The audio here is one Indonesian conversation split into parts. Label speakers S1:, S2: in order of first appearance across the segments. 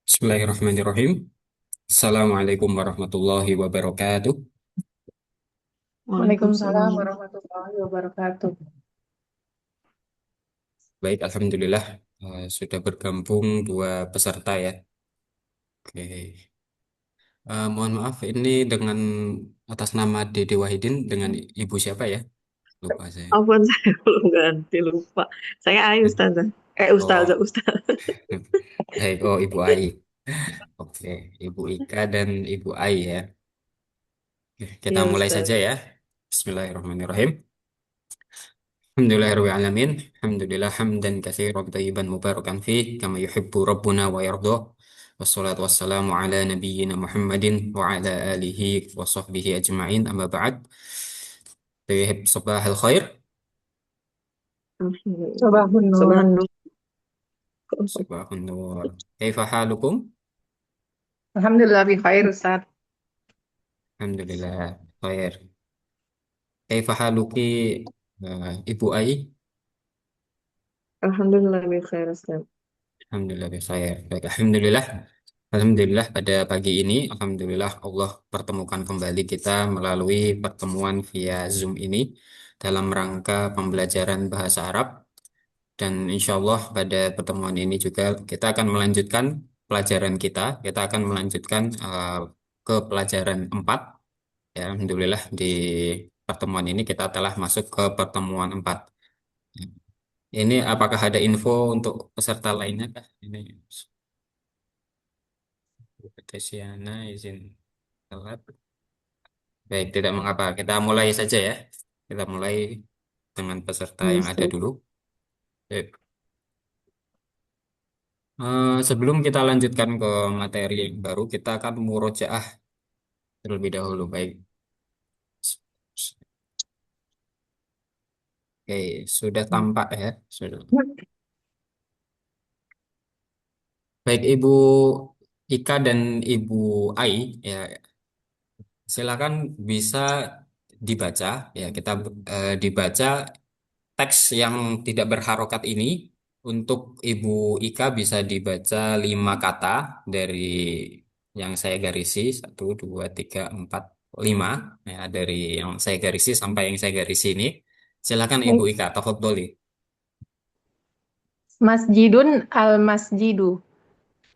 S1: Bismillahirrahmanirrahim. Assalamualaikum warahmatullahi wabarakatuh.
S2: Waalaikumsalam warahmatullahi wabarakatuh.
S1: Baik, alhamdulillah sudah bergabung dua peserta ya. Oke. Mohon maaf ini dengan atas nama Dede Wahidin dengan ibu siapa ya? Lupa saya.
S2: Ampun saya belum ganti lupa. Saya Ayu Ustazah. Ustazah,
S1: Oh,
S2: Ustazah.
S1: baik. Oh, Ibu Ai. Oke, Ibu Ika dan Ibu Ai ya. Oke, kita
S2: Ya
S1: mulai
S2: Ustaz.
S1: saja ya. Bismillahirrahmanirrahim. Alhamdulillahirrahmanirrahim. Alhamdulillah hamdan katsiran tayyiban mubarakan fih kama yuhibbu rabbuna wa yardah. Wassalatu wassalamu ala nabiyyina Muhammadin wa ala alihi wa sahbihi ajma'in amma ba'd. Sabah al-khair.
S2: Alhamdulillah.
S3: Sabahun Nur.
S2: Sabahan Nur.
S1: Sabahun nur. Kaifa halukum?
S3: Alhamdulillah bi khair Ustaz.
S1: Alhamdulillah khair. Kaifa haluki Ibu Ai?
S2: Alhamdulillah bi khair Ustaz.
S1: Alhamdulillah bi khair. Baik, alhamdulillah. Alhamdulillah pada pagi ini, Alhamdulillah Allah pertemukan kembali kita melalui pertemuan via Zoom ini dalam rangka pembelajaran bahasa Arab. Dan insya Allah pada pertemuan ini juga kita akan melanjutkan pelajaran kita. Kita akan melanjutkan ke pelajaran 4. Ya, Alhamdulillah di pertemuan ini kita telah masuk ke pertemuan 4. Ini apakah ada info untuk peserta lainnya kah? Ini Tesiana izin telat. Baik, tidak mengapa. Kita mulai saja ya. Kita mulai dengan peserta
S2: Ya
S1: yang ada
S2: Ustaz.
S1: dulu. Baik. Sebelum kita lanjutkan ke materi yang baru, kita akan murojaah terlebih dahulu. Baik. Oke, sudah tampak ya. Sudah. Baik, Ibu Ika dan Ibu Ai, ya, silakan bisa dibaca. Ya, kita dibaca teks yang tidak berharokat ini untuk Ibu Ika bisa dibaca 5 kata dari yang saya garisi 1, 2, 3, 4, 5 ya dari yang saya garisi sampai yang saya garisi ini. Silakan Ibu
S3: Baik.
S1: Ika, tafadholi.
S3: Masjidun al-masjidu.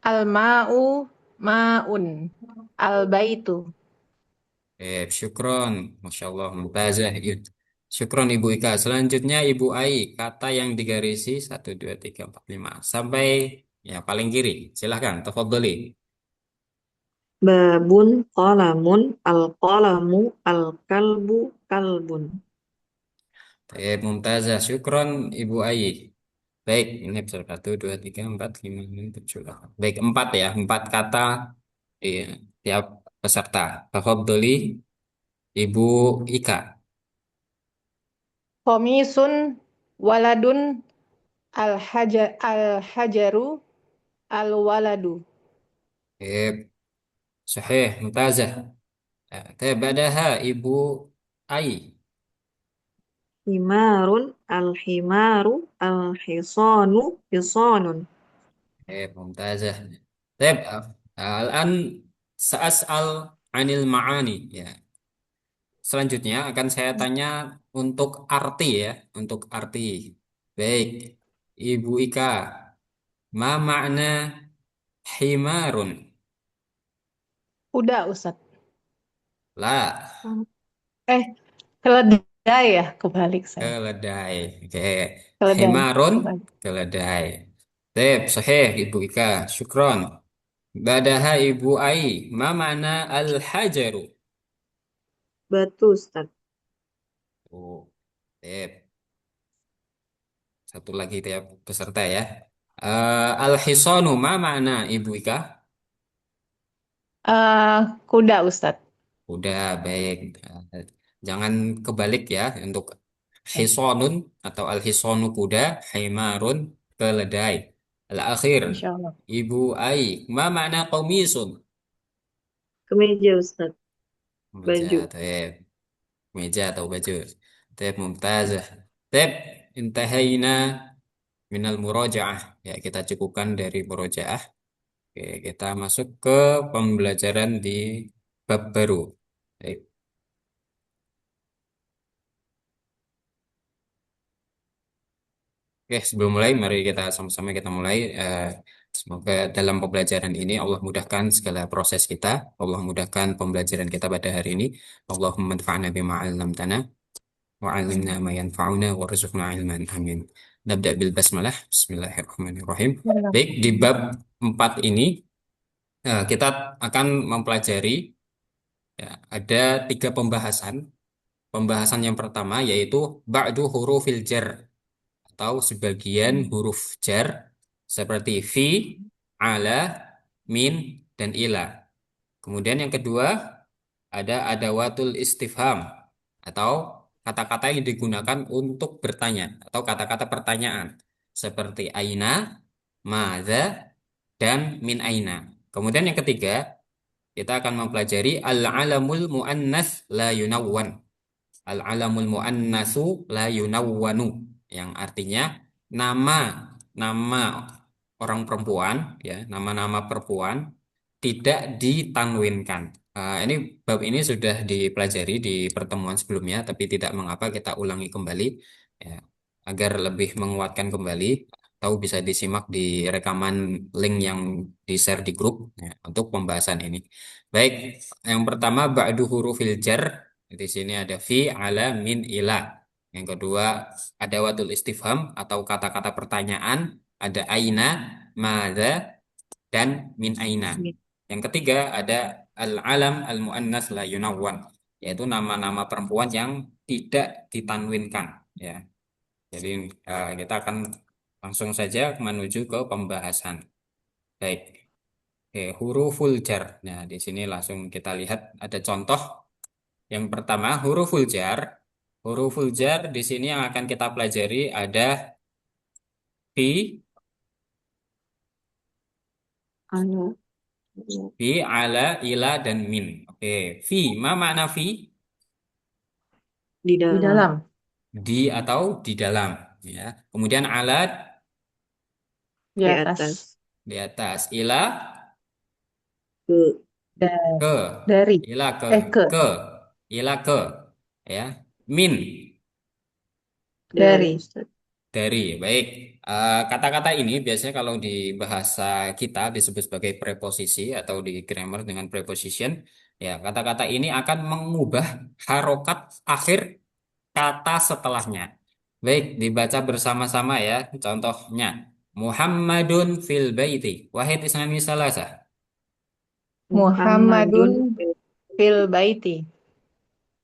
S3: Al-ma'u ma'un. Al-baitu.
S1: Syukron, Masya Allah, mumtazah. Syukron Ibu Ika. Selanjutnya Ibu Ai, kata yang digarisi 1, 2, 3, 4, 5 sampai ya paling kiri. Silahkan, tafadholi.
S2: Babun qalamun al-qalamu al-kalbu kalbun.
S1: Mumtazah, syukron Ibu Ai. Baik, ini episode 1, 2, 3, 4, 5, 6, 7, 8. Baik, 4 ya, 4 kata iya, tiap peserta. Tafadholi Ibu Ika.
S3: Komisun waladun al-hajaru al-waladu.
S1: Sahih, Mumtazah. Tabadaha Ibu Ai.
S2: Himarun al-himaru al-hisanu hisanun.
S1: Mumtazah. Baik, Al-an sa'as'al anil ma'ani ya. Selanjutnya akan saya tanya untuk arti ya, untuk arti. Baik, Ibu Ika, ma makna himarun?
S3: Udah Ustaz.
S1: La,
S3: Eh, keledai ya, kebalik saya.
S1: keledai. Oke,
S3: Keledai,
S1: himarun,
S3: kebalik.
S1: keledai. Baik, sahih Ibu Ika, syukron. Badaha Ibu Ai, ma makna al-hajaru?
S2: Batu Ustaz.
S1: Oh, baik. Satu lagi tiap peserta ya. Al-hisanu, ma makna Ibu Ika?
S3: Kuda Ustaz.
S1: Udah baik. Jangan kebalik ya untuk
S3: Eh,
S1: hisonun atau al-hisonu kuda, himarun keledai. Al-akhir,
S3: Insya Allah.
S1: Ibu Ai, ma makna qamisun?
S2: Kemeja Ustaz.
S1: Meja,
S2: Baju.
S1: taib. Meja atau baju. Taib mumtazah. Taib, intahaina minal murajaah. Ya, kita cukupkan dari murajaah. Oke, kita masuk ke pembelajaran di bab baru. Baik. Oke, sebelum mulai, mari kita sama-sama kita mulai. Semoga dalam pembelajaran ini Allah mudahkan segala proses kita. Allah mudahkan pembelajaran kita pada hari ini. Allahumma manfa'na bima 'allamtana wa 'allimna ma yanfa'una warzuqna ilman. Amin. Nabda bil basmalah. Bismillahirrahmanirrahim. Baik, di bab 4 ini kita akan mempelajari ya, ada 3 pembahasan. Pembahasan yang pertama yaitu ba'du hurufil jar atau sebagian huruf jar seperti fi, ala, min, dan ila. Kemudian yang kedua ada adawatul istifham atau kata-kata yang digunakan untuk bertanya atau kata-kata pertanyaan seperti aina, madza, dan min aina. Kemudian yang ketiga kita akan mempelajari al-alamul muannas la yunawwan. Al-alamul muannasu la yunawwanu yang artinya nama nama orang perempuan ya, nama-nama perempuan tidak ditanwinkan. Ini bab ini sudah dipelajari di pertemuan sebelumnya, tapi tidak mengapa kita ulangi kembali ya, agar lebih menguatkan kembali. Tahu bisa disimak di rekaman link yang di-share di grup ya, untuk pembahasan ini. Baik, yang pertama ba'du hurufil jar. Di sini ada fi, ala, min, ila. Yang kedua ada watul istifham atau kata-kata pertanyaan. Ada aina, mada, dan min aina. Yang ketiga ada al-alam al-muannas la yunawwan, yaitu nama-nama perempuan yang tidak ditanwinkan. Ya, jadi kita akan langsung saja menuju ke pembahasan. Baik, oke, huruful jar. Nah, di sini langsung kita lihat ada contoh. Yang pertama, huruful jar. Huruful jar di sini yang akan kita pelajari ada fi,
S2: Anu,
S1: fi, ala, ila, dan min. Oke, fi. Ma makna fi?
S2: di
S3: Di
S2: dalam,
S3: dalam,
S1: Di atau di dalam. Ya. Kemudian ala
S3: di
S2: di
S3: atas,
S2: atas,
S1: di atas. Ila
S2: ke,
S3: da-
S1: ke.
S3: dari,
S1: Ila ke.
S3: ke,
S1: Ke. Ila ke. Ya. Min
S2: dari
S3: dari,
S2: Ustaz.
S1: dari. Baik. Kata-kata ini biasanya kalau di bahasa kita disebut sebagai preposisi atau di grammar dengan preposition. Ya, kata-kata ini akan mengubah harokat akhir kata setelahnya. Baik, dibaca bersama-sama ya. Contohnya, Muhammadun fil baiti. Wahid isnani salasa.
S3: Muhammadun
S2: Muhammadun
S3: fil baiti,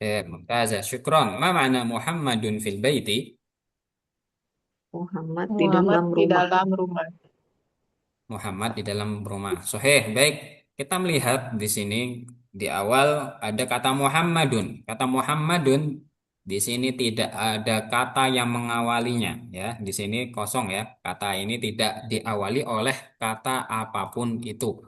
S1: Mumtazah. Syukron. Ma makna Muhammadun fil baiti?
S2: Muhammad di
S3: Muhammad
S2: dalam
S3: di
S2: rumah.
S3: dalam rumah.
S1: Muhammad di dalam rumah. Soheh, baik. Kita melihat di sini di awal ada kata Muhammadun. Kata Muhammadun di sini tidak ada kata yang mengawalinya ya. Di sini kosong ya. Kata ini tidak diawali oleh kata apapun itu.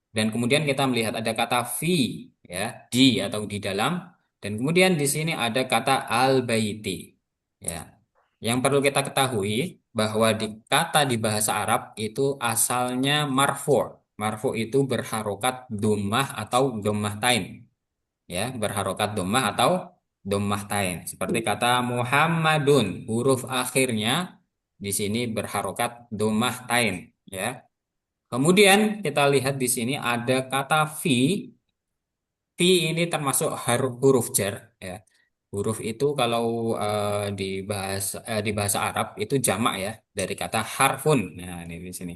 S1: Dan kemudian kita melihat ada kata fi ya, di atau di dalam, dan kemudian di sini ada kata al-baiti. Ya. Yang perlu kita ketahui bahwa di kata di bahasa Arab itu asalnya marfu. Marfu itu berharokat dhammah atau dhammah tain. Ya, berharokat dhammah atau dhammah tain. Seperti kata Muhammadun, huruf akhirnya di sini berharokat dhammah tain. Ya. Kemudian kita lihat di sini ada kata fi. Fi ini termasuk huruf jar. Ya. Huruf itu kalau di bahasa Arab itu jamak ya dari kata harfun. Nah, ini di sini.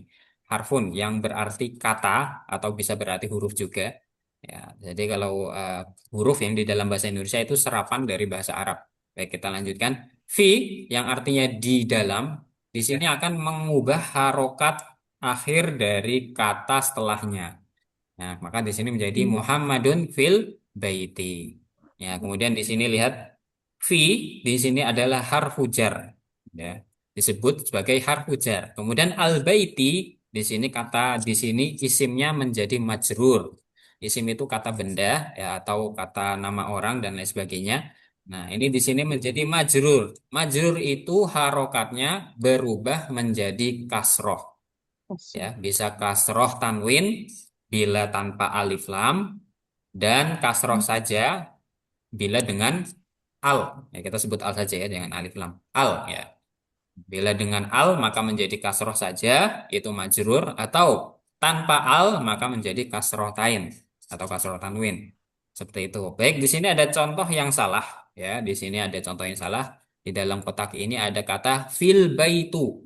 S1: Harfun yang berarti kata atau bisa berarti huruf juga. Ya, jadi kalau huruf yang di dalam bahasa Indonesia itu serapan dari bahasa Arab. Baik, kita lanjutkan. Fi yang artinya di dalam di sini akan mengubah harokat akhir dari kata setelahnya. Nah, maka di sini menjadi Muhammadun fil baiti. Ya, kemudian di sini lihat fi di sini adalah harfu jar. Ya, disebut sebagai harfu jar. Kemudian al baiti di sini kata di sini isimnya menjadi majrur. Isim itu kata benda ya atau kata nama orang dan lain sebagainya. Nah, ini di sini menjadi majrur. Majrur itu harokatnya berubah menjadi kasroh. ya,
S3: Kasroh.
S1: bisa kasroh tanwin bila tanpa alif lam, dan kasroh saja bila dengan al. Ya, kita sebut al saja ya, dengan alif lam. Al ya. Bila dengan al maka menjadi kasroh saja, itu majrur, atau tanpa al maka menjadi kasroh tain atau kasroh tanwin. Seperti itu. Baik, di sini ada contoh yang salah ya. Di sini ada contoh yang salah. Di dalam kotak ini ada kata fil baitu.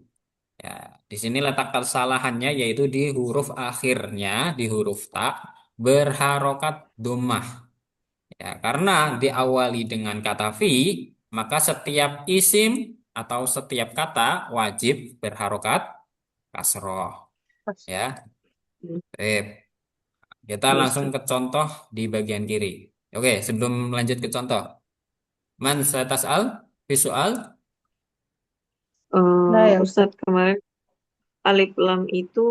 S1: Ya, di sini letak kesalahannya yaitu di huruf akhirnya, di huruf ta berharokat dhammah. Ya, karena diawali dengan kata fi, maka setiap isim atau setiap kata wajib berharokat kasroh.
S3: Kas-
S1: Ya, baik. Kita
S2: Ya,
S1: langsung
S2: Ustaz.
S1: ke contoh di bagian kiri. Oke, sebelum lanjut ke contoh, man al visual.
S3: Nah ya Ustaz.
S2: Ustadz, kemarin alif lam itu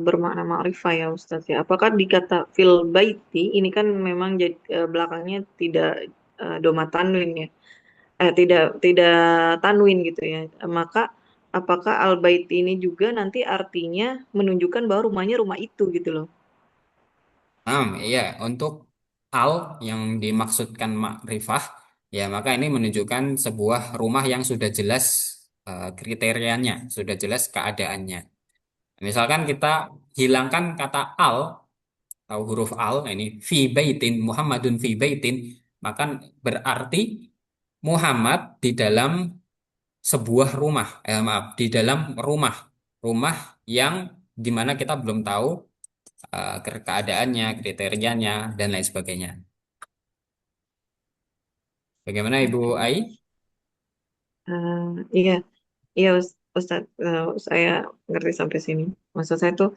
S2: bermakna ma'rifah ya Ustadz ya. Apakah di kata fil baiti ini kan memang jadi, belakangnya tidak doma tanwin ya. Tidak tanwin gitu ya. Maka apakah al bait ini juga nanti artinya menunjukkan bahwa rumahnya rumah itu gitu loh.
S1: Iya, untuk al yang dimaksudkan makrifah, ya maka ini menunjukkan sebuah rumah yang sudah jelas kriterianya, sudah jelas keadaannya. Misalkan kita hilangkan kata al atau huruf al, ini fi baitin, Muhammadun fi baitin, maka berarti Muhammad di dalam sebuah rumah, maaf, di dalam rumah, rumah yang dimana kita belum tahu keadaannya, kriterianya, dan lain sebagainya. Bagaimana Ibu Ai?
S2: Eh, iya, iya Ustadz, saya ngerti sampai sini. Maksud saya tuh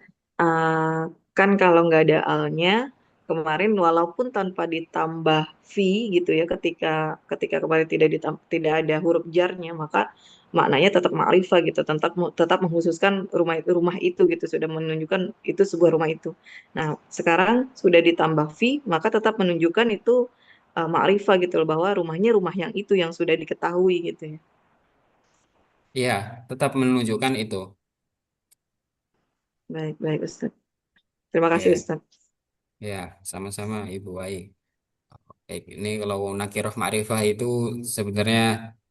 S2: kan kalau nggak ada alnya kemarin walaupun tanpa ditambah v gitu ya ketika ketika kemarin tidak ada huruf jarnya maka maknanya tetap ma'rifah gitu tetap menghususkan rumah itu gitu sudah menunjukkan itu sebuah rumah itu. Nah, sekarang sudah ditambah v maka tetap menunjukkan itu ma'rifah gitu loh bahwa rumahnya rumah yang itu yang sudah diketahui gitu ya.
S1: Iya, tetap menunjukkan itu.
S2: Baik, baik Ustaz. Terima kasih
S1: Ya,
S2: Ustaz.
S1: ya, sama-sama Ibu Ai. Baik, ini kalau nakiroh ma'rifah itu sebenarnya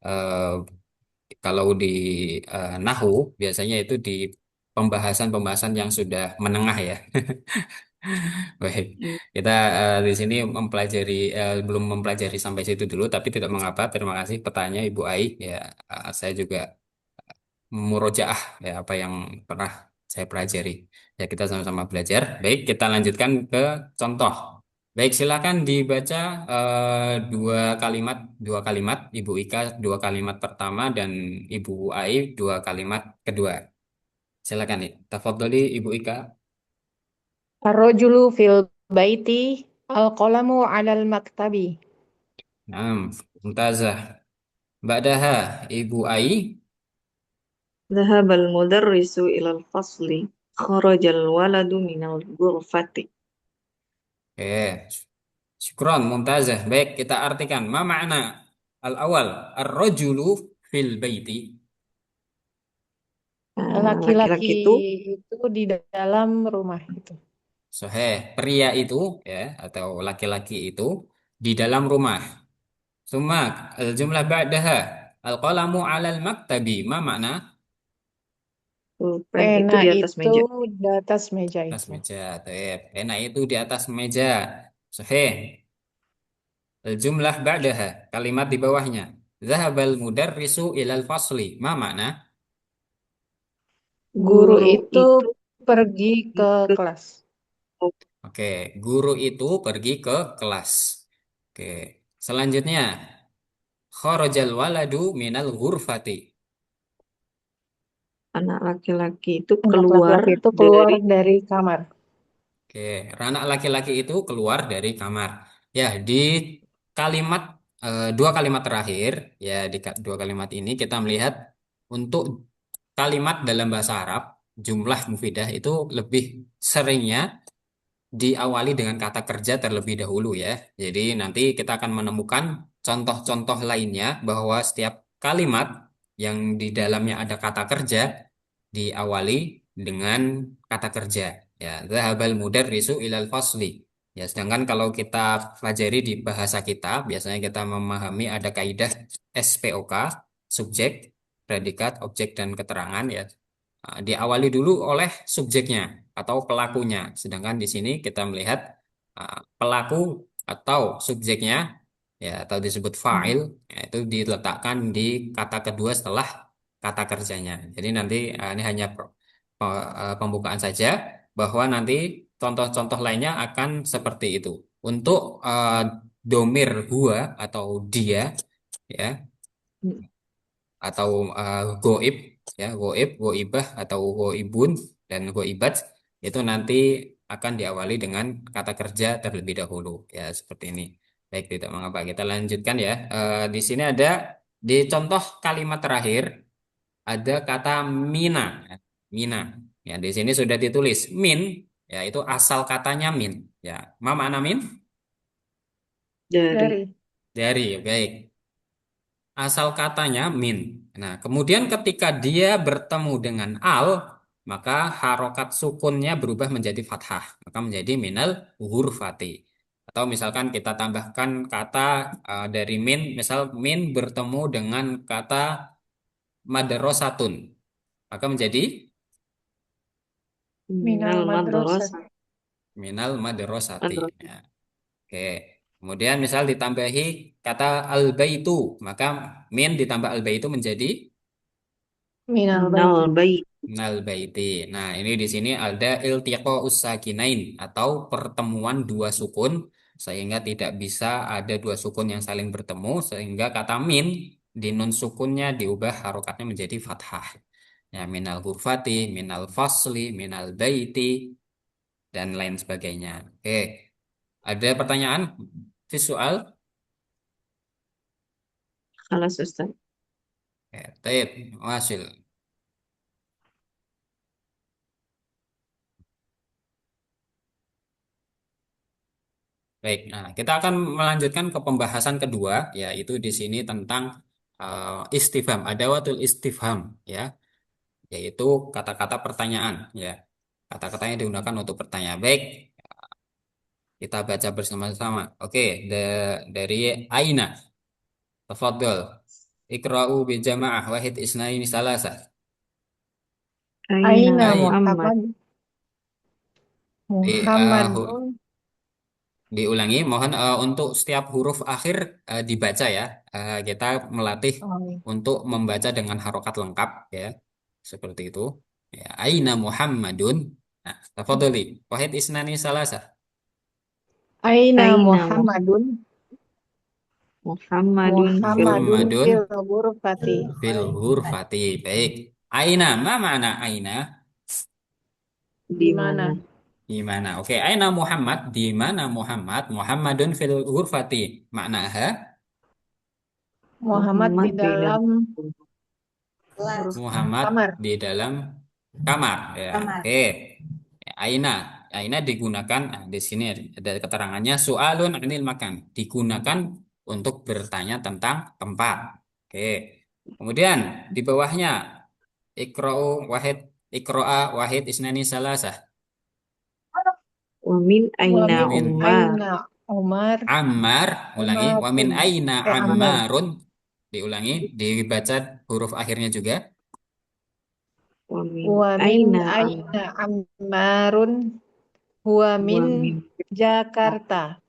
S1: eh, kalau di Nahu biasanya itu di pembahasan-pembahasan yang sudah menengah ya. Baik,
S2: Hmm.
S1: kita di sini mempelajari belum mempelajari sampai situ dulu, tapi tidak mengapa. Terima kasih pertanyaan Ibu Ai. Ya, saya juga murojaah ya apa yang pernah saya pelajari. Ya, kita sama-sama belajar. Baik, kita lanjutkan ke contoh. Baik, silakan dibaca dua kalimat Ibu Ika, dua kalimat pertama, dan Ibu Ai dua kalimat kedua. Silakan nih. Tafadholi Ibu Ika.
S3: Ar-rajulu fil baiti al-qalamu 'alal maktabi.
S1: Naam, mumtazah. Ba'daha Ibu Ai.
S2: Dhahabal mudarrisu ilal fasli. Kharajal waladu minal ghurfati.
S1: Oke, syukron, mumtazah. Baik, kita artikan. Ma makna al-awal? Ar-rajulu fil baiti.
S3: Laki-laki
S2: Laki-laki itu
S3: itu di dalam rumah itu.
S1: Soheh, pria itu ya atau laki-laki itu di dalam rumah. Sumak, al-jumlah ba'daha. Al-qalamu 'alal maktabi. Ma makna?
S2: pulpen itu
S3: Pena
S2: di atas
S3: itu
S2: meja.
S3: di atas meja
S1: Atas
S3: itu.
S1: meja. Taib. Enak itu di atas meja. Soheh. Al-jumlah ba'daha. Kalimat di bawahnya. Zahabal mudarrisu ilal fasli. Ma makna?
S3: Guru
S2: Guru
S3: itu
S2: itu
S3: pergi ke
S2: ke
S3: kelas.
S1: Oke, guru itu pergi ke kelas. Oke, selanjutnya kharajal waladu minal ghurfati.
S2: anak laki-laki itu
S3: Anak
S2: keluar
S3: laki-laki itu keluar
S2: dari
S3: dari kamar.
S1: Oke, anak laki-laki itu keluar dari kamar. Ya, di kalimat dua kalimat terakhir, ya di dua kalimat ini kita melihat untuk kalimat dalam bahasa Arab jumlah mufidah itu lebih seringnya diawali dengan kata kerja terlebih dahulu ya. Jadi nanti kita akan menemukan contoh-contoh lainnya bahwa setiap kalimat yang di dalamnya ada kata kerja diawali dengan kata kerja. Ya, zahabal mudarrisu ilal fasli. Ya, sedangkan kalau kita pelajari di bahasa kita, biasanya kita memahami ada kaidah SPOK, subjek, predikat, objek, dan keterangan ya. Diawali dulu oleh subjeknya atau pelakunya. Sedangkan di sini kita melihat pelaku atau subjeknya ya atau disebut fa'il ya, itu diletakkan di kata kedua setelah kata kerjanya. Jadi nanti ini hanya pembukaan saja bahwa nanti contoh-contoh lainnya akan seperti itu. Untuk domir huwa atau dia ya atau goib ya goib goibah atau goibun dan goibat itu nanti akan diawali dengan kata kerja terlebih dahulu ya seperti ini. Baik, tidak mengapa kita lanjutkan ya. Di sini ada di contoh kalimat terakhir ada kata mina ya. Mina ya di sini sudah ditulis min ya itu asal katanya min ya. Ma makna min
S2: Dari.
S3: Dari.
S1: dari baik. Asal katanya min. Nah, kemudian ketika dia bertemu dengan al, maka harokat sukunnya berubah menjadi fathah, maka menjadi minal hurfati. Atau misalkan kita tambahkan kata dari min, misal min bertemu dengan kata madrasatun, maka menjadi
S3: Minal
S2: Minal
S3: madrasah.
S2: madrasah.
S1: minal madrasati.
S2: Madrasah.
S1: Ya, oke. Kemudian misal ditambahi kata al-baitu, maka min ditambah al-baitu menjadi
S3: Minal baiti.
S2: Minal bait.
S1: Nal baiti. Nah, ini di sini ada iltiqo usakinain atau pertemuan dua sukun sehingga tidak bisa ada dua sukun yang saling bertemu sehingga kata min di nun sukunnya diubah harokatnya menjadi fathah. Ya, minal ghurfati, minal fasli, minal baiti dan lain sebagainya. Oke, ada pertanyaan visual?
S2: Alas Ustaz.
S1: Ya, taib, wasil. Baik, nah kita akan melanjutkan ke pembahasan kedua, yaitu di sini tentang istifham, adawatul istifham, ya, yaitu kata-kata pertanyaan, ya, kata-katanya digunakan untuk pertanyaan. Baik, kita baca bersama-sama. Oke, dari Aina, tafadhol, ikra'u bi jamaah wahid isnaini salasa.
S2: Aina
S3: Aina
S2: Muhammad.
S3: Muhammad.
S1: Di, eh, hu-
S3: Muhammadun.
S1: Diulangi, mohon untuk setiap huruf akhir dibaca ya. Kita melatih
S3: Oh,
S1: untuk membaca dengan harokat lengkap ya. Seperti itu. Ya, Aina Muhammadun. Nah, tafadholi. Wahid isnani salasa.
S3: Aina
S2: Aina
S3: Muhammadun.
S2: Muhammadun fil
S3: Muhammadun
S1: Muhammadun
S3: fil ghurfati.
S1: fil hurfati. Baik. Aina, ma mana Aina?
S3: Di
S2: di
S3: mana?
S2: mana?
S1: Di mana? Oke, Aina Muhammad. Di mana Muhammad? Muhammadun fil hurfati. Maknaha
S3: Muhammad di
S2: Muhammad di dalam
S3: dalam
S1: Muhammad
S3: kamar.
S1: di dalam kamar ya. Oke. Ya, Aina. Aina digunakan di sini ada keterangannya soalun anil makan. Digunakan untuk bertanya tentang tempat. Oke. Kemudian di bawahnya ikra'u wahid ikra'a wahid isnani salasah.
S2: Wamin
S3: Wa
S2: Aina
S3: min
S1: Wamin
S2: Umar.
S3: aina Umar.
S1: Ammar, ulangi. Wamin
S3: Umarun.
S1: aina
S3: Ammar.
S1: ammarun. Diulangi, dibaca huruf akhirnya juga.
S2: Wamin
S3: Wa min
S2: Aina Am.
S3: aina Ammarun. Huwa min
S2: Wamin
S3: Jakarta.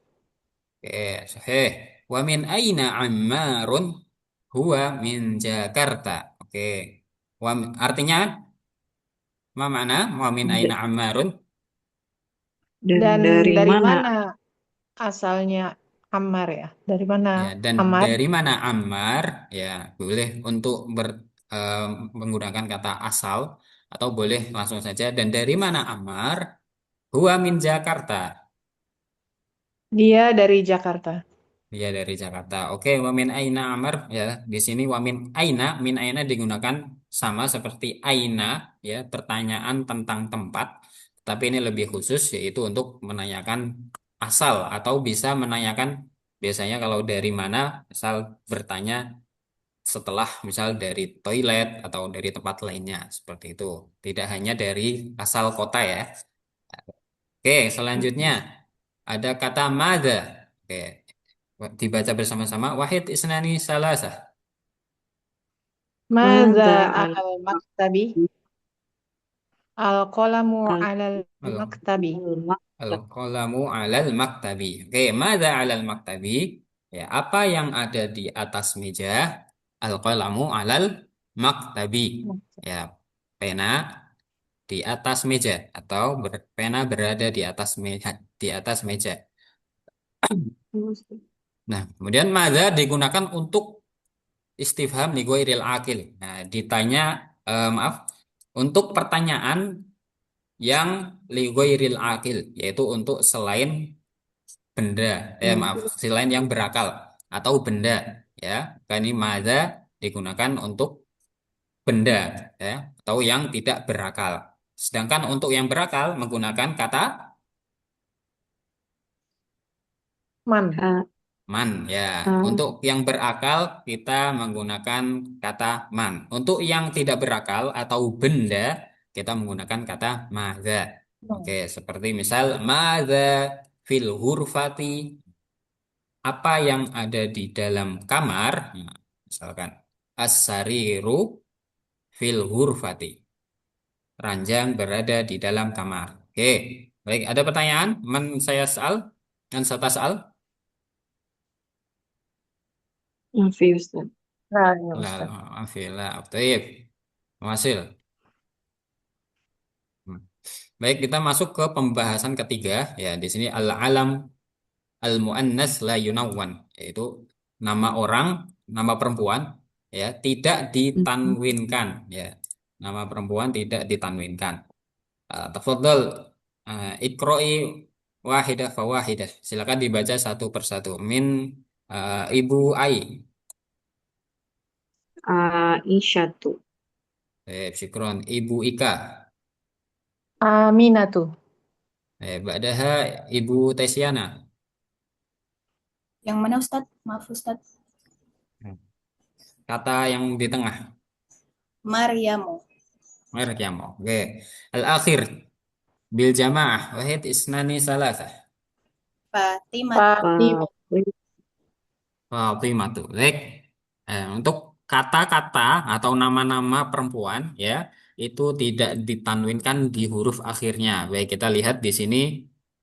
S1: Oke, sahih. Wa min aina Ammarun? Huwa min Jakarta. Oke. Artinya ma makna wa min aina Ammarun?
S2: dan
S3: Dan
S2: dari
S3: dari
S2: mana
S3: mana asalnya Ammar ya? Dari mana
S1: Ya, dan
S3: Ammar?
S1: dari mana Ammar? Ya, boleh untuk eh, menggunakan kata asal atau boleh langsung saja. Dan dari mana Ammar? Huwa min Jakarta.
S3: Dia dari Jakarta.
S1: Dia dari Jakarta. Oke, wamin aina amar ya. Di sini wamin aina, min aina digunakan sama seperti aina ya, pertanyaan tentang tempat. Tapi ini lebih khusus yaitu untuk menanyakan asal atau bisa menanyakan biasanya kalau dari mana asal bertanya setelah misal dari toilet atau dari tempat lainnya seperti itu. Tidak hanya dari asal kota ya. Oke, selanjutnya
S2: Oke.
S1: ada kata mada. Oke, dibaca bersama-sama. Wahid isnani salasah.
S3: ماذا
S2: Mada
S3: على المكتب القلم على
S1: Al-
S3: المكتب
S1: Al-qalamu alal maktabi. Oke, mada alal maktabi? Ya, apa yang ada di atas meja? Al-qalamu alal maktabi. Ya, pena di atas meja atau pena berada di atas meja, di atas meja. Nah, kemudian mada digunakan untuk istifham li ghairil akil. Nah, ditanya maaf, untuk pertanyaan yang li ghairil akil, yaitu untuk selain benda, maaf, selain yang berakal atau benda, ya. Kan ini mada digunakan untuk benda, ya, atau yang tidak berakal. Sedangkan untuk yang berakal menggunakan kata
S3: من
S1: man, ya. Untuk yang berakal kita menggunakan kata man. Untuk yang tidak berakal atau benda kita menggunakan kata madza. Oke, seperti misal madza fil hurfati, apa yang ada di dalam kamar. Nah, misalkan as-sariru fil hurfati, ranjang berada di dalam kamar. Oke, baik, ada pertanyaan? Man saya soal, man sata soal.
S2: Mafi Ustaz.
S3: لا يا
S1: La,
S3: أستاذ.
S1: maaf ya, la, baik. Hasil. Hmm. Baik, kita masuk ke pembahasan ketiga. Ya, di sini al-alam al-muannas la yunawwan, yaitu nama orang, nama perempuan, ya, tidak ditanwinkan, ya. Nama perempuan tidak ditanwinkan. Tafadhol, ikroi wahidah fawahidah. Silakan dibaca satu persatu. Min Ibu Ai.
S2: Aisyatu.
S1: Syukron. Ibu Ika.
S3: آمنة.
S1: Ba'daha Ibu Tesiana.
S4: Yang mana Ustadz? Maaf Ustadz.
S1: Kata yang di tengah.
S4: Maryamu.
S1: Merek yang mau. Oke. Al-akhir. Bil jamaah. Wahid isnani salasah.
S4: Fatimah.
S3: فاطمة.
S1: Fatimatu. Baik. Untuk kata-kata atau nama-nama perempuan ya, itu tidak ditanwinkan di huruf akhirnya. Baik, kita lihat di sini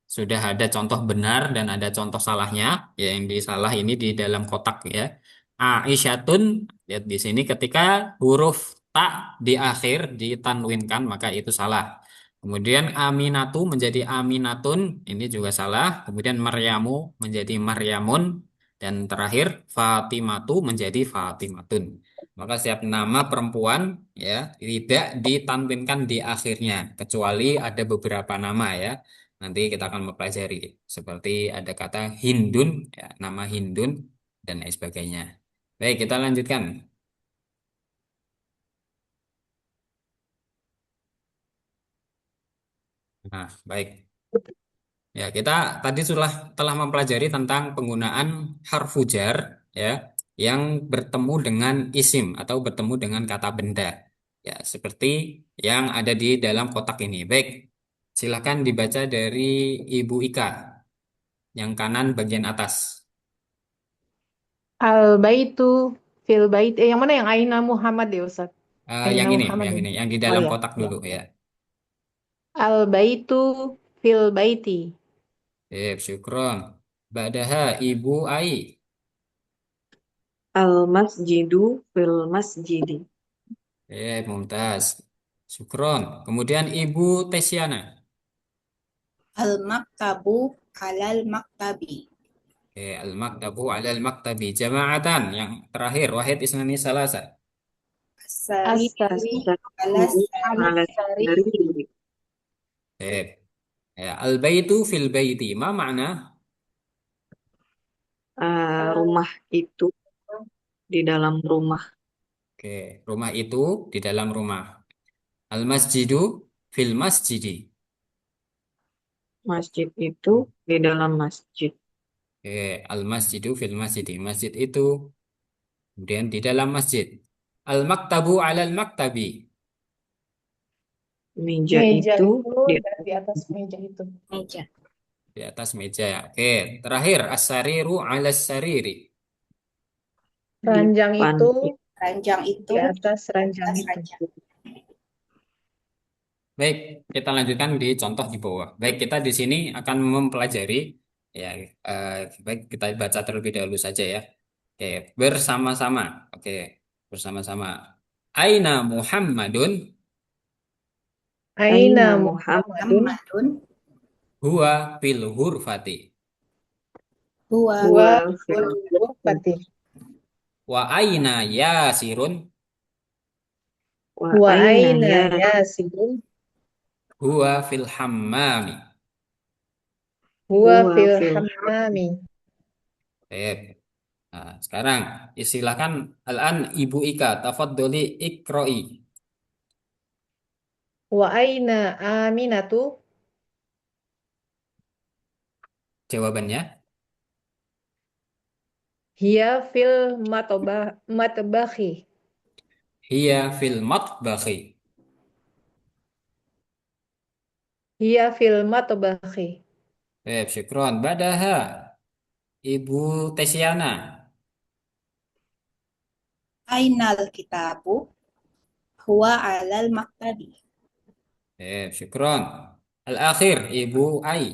S1: sudah ada contoh benar dan ada contoh salahnya. Ya, yang disalah ini di dalam kotak ya. Aisyatun, lihat di sini ketika huruf tak di akhir ditanwinkan maka itu salah. Kemudian Aminatu menjadi Aminatun, ini juga salah. Kemudian Maryamu menjadi Maryamun, dan terakhir Fatimatu menjadi Fatimatun. Maka setiap nama perempuan ya tidak ditanwinkan di akhirnya, kecuali ada beberapa nama ya. Nanti kita akan mempelajari seperti ada kata Hindun, ya, nama Hindun dan lain sebagainya. Baik, kita lanjutkan. Nah, baik. Ya, kita tadi sudah telah mempelajari tentang penggunaan harfu jar ya yang bertemu dengan isim atau bertemu dengan kata benda. Ya, seperti yang ada di dalam kotak ini. Baik. Silakan dibaca dari Ibu Ika yang kanan bagian atas.
S3: البيت في البيت yang mana yang Aina Muhammad ya Ustaz?
S1: Yang
S3: Aina
S1: ini,
S3: Muhammad
S1: yang
S3: ya?
S1: ini, yang di
S3: Oh
S1: dalam
S3: ya,
S1: kotak
S3: ya.
S1: dulu ya.
S3: Al-baitu fil baiti.
S1: Syukron. Badaha Ibu Ai.
S2: Al-masjidu fil masjidi.
S1: Mumtaz. Syukron. Kemudian Ibu Tesiana.
S4: Al-maktabu alal maktabi.
S1: Al-maktabu ala al-maktabi jama'atan yang terakhir wahid isnani salasa.
S4: As-sariru
S3: As-sari
S4: alas
S2: As-sariru
S3: alas
S2: ala
S4: sariri.
S3: sari.
S2: sariri.
S1: Eh, Al-baitu fil baiti ma makna?
S3: Uh,
S2: Rumah itu di dalam rumah.
S1: Oke, rumah itu di dalam rumah. Al-masjidu fil masjidi.
S2: Masjid itu di dalam masjid.
S1: Al-masjidu fil masjidi. Masjid itu Kemudian di dalam masjid. Al-maktabu alal maktabi.
S2: Meja
S3: Meja
S2: itu
S3: itu
S2: di
S3: dan di atas meja itu.
S4: Meja.
S1: Di atas meja. Oke. Terakhir. As-sariru alas sariri.
S3: Ranjang
S2: depan
S3: itu
S4: Ranjang
S3: di
S4: itu
S3: atas
S4: di
S3: ranjang
S4: atas
S3: itu.
S4: ranjang.
S1: Baik, kita lanjutkan di contoh di bawah. Baik, kita di sini akan mempelajari ya eh, baik kita baca terlebih dahulu saja ya. Oke, bersama-sama. Oke, bersama-sama. Aina Muhammadun
S3: Aina
S2: Aina Muhammad
S3: Muhammadun
S4: Muhammadun
S1: huwa fil hurfati
S4: huwa
S3: huwa
S2: huwa
S3: fil
S2: fil
S3: ghurfati.
S1: wa aina Yasirun
S2: wa
S3: Wa
S2: aina
S3: aina
S2: ya
S3: Yasin
S1: huwa fil hammami.
S3: huwa
S2: huwa
S3: fil
S2: fil
S3: hammami.
S1: Baik. Nah, sekarang istilahkan al-an Ibu Ika, tafaddoli ikroi.
S3: Wa aina Aminatu
S1: Jawabannya,
S3: hiya fil matbahi.
S1: hiya fil matbakhi.
S3: Hiya fil matbahi.
S1: Baik, syukron. Badaha, Ibu Tesiana.
S4: ainal kitabu huwa alal maktabi.
S1: Baik, syukron. Al-akhir, Ibu Ai.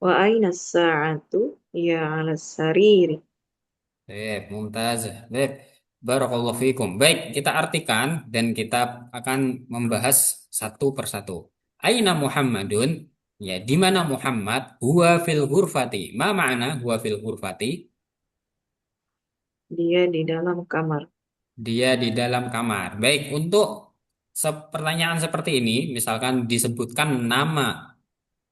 S2: wa aina sa'atu ya ala sariri.
S1: Baik, mumtaz. Baik, barakallahu fikum. Baik, kita artikan dan kita akan membahas satu persatu. Aina Muhammadun? Ya, di mana Muhammad? Huwa fil ghurfati. Ma ma'na huwa fil ghurfati?
S2: Dia di dalam kamar.
S1: Dia di dalam kamar. Baik, untuk pertanyaan seperti ini, misalkan disebutkan nama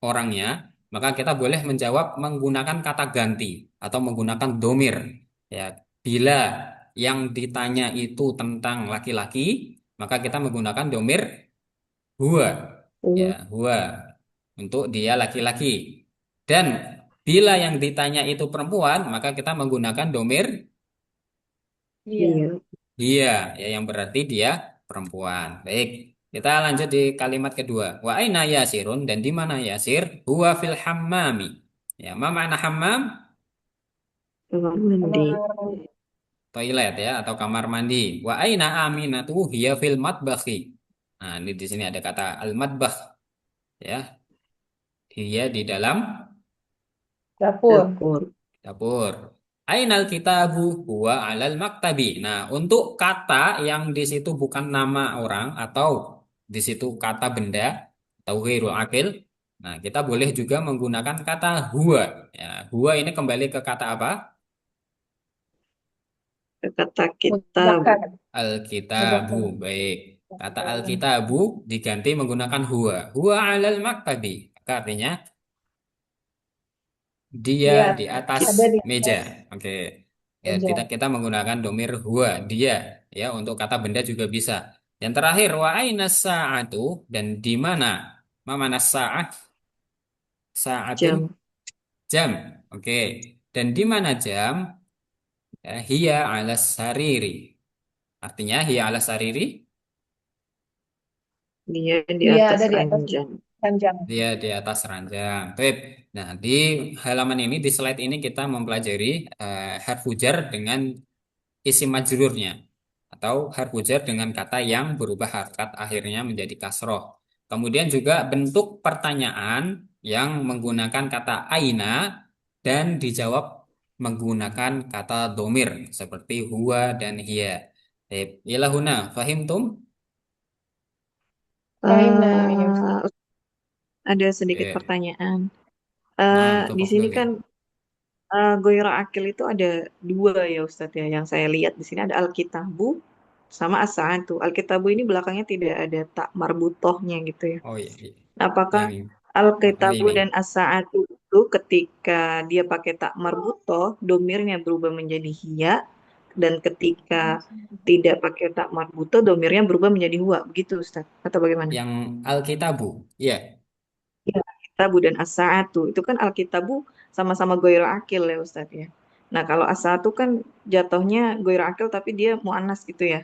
S1: orangnya, maka kita boleh menjawab menggunakan kata ganti atau menggunakan domir. Ya, bila yang ditanya itu tentang laki-laki, maka kita menggunakan domir huwa. Ya,
S2: Huwa
S1: huwa untuk dia laki-laki. Dan bila yang ditanya itu perempuan, maka kita menggunakan domir
S3: Iya.
S2: dia.
S1: dia, ya yang berarti dia perempuan. Baik, kita lanjut di kalimat kedua. Wa aina Yasirun dan di mana Yasir? Huwa fil hammami. Ya, ma makna hammam?
S2: Kamar mandi.
S3: Kamar
S1: Toilet ya atau kamar mandi. Wa aina Aminatu hiya fil matbakhi. Nah, ini di sini ada kata al-matbakh ya. Dia di dalam
S3: dapur.
S2: Dapur.
S1: dapur. Ainal kitabu huwa alal maktabi. Nah, untuk kata yang di situ bukan nama orang atau di situ kata benda atau ghairul akil. Nah, kita boleh juga menggunakan kata huwa. Ya, huwa ini kembali ke kata apa?
S2: Kata kitab.
S3: Mudzakkar.
S1: Al-kitabu.
S3: Mudzakkar.
S1: Baik. Kata al-kitabu diganti menggunakan huwa. Huwa alal maktabi. Maka artinya dia
S3: Dia
S1: di atas
S2: Kit-
S3: ada di
S1: meja.
S3: atas
S1: Oke. Ya, kita
S3: meja.
S1: kita menggunakan domir huwa, dia ya untuk kata benda juga bisa. Yang terakhir wa aina sa'atu dan di mana? Ma mana sa'ah? Sa'atun
S2: Jam.
S1: jam. Oke. Dan di mana jam? Ya, hiya ala sariri. Artinya hiya ala sariri,
S2: Dia di
S3: Dia
S2: atas
S3: ada di atas
S2: ranjang.
S3: ranjang.
S1: dia di atas ranjang. Baik. Nah, di halaman ini di slide ini kita mempelajari harfu jar dengan isim majrurnya atau harfu jar dengan kata yang berubah harokat akhirnya menjadi kasroh. Kemudian juga bentuk pertanyaan yang menggunakan kata aina dan dijawab menggunakan kata domir seperti huwa dan hiya. Ilahuna, fahimtum?
S3: Fahimna ya Ustaz.
S2: Eh, ada sedikit
S1: Oke.
S2: pertanyaan.
S1: Nah,
S2: Di sini
S1: tafadholi.
S2: kan Goiro Akil itu ada dua ya Ustadz ya. Yang saya lihat di sini ada Alkitabu sama As-Sa'atu. Alkitabu ini belakangnya tidak ada tak marbutohnya gitu ya.
S1: Oh iya, iya.
S2: Nah, apakah
S1: Yang
S2: Alkitabu
S1: ini.
S2: dan As-Sa'atu itu ketika dia pakai tak marbutoh, domirnya berubah menjadi hiya, dan ketika tidak pakai tak marbutoh, domirnya berubah menjadi huwa. Begitu Ustadz. Atau bagaimana?
S1: Yang Alkitabu. Ya.
S2: Ya, Alkitabu dan As-Sa'atu. Itu kan Alkitabu sama-sama Goiro Akil ya Ustadz ya. Nah, kalau as-satu kan jatuhnya goir akil tapi dia muannas gitu ya.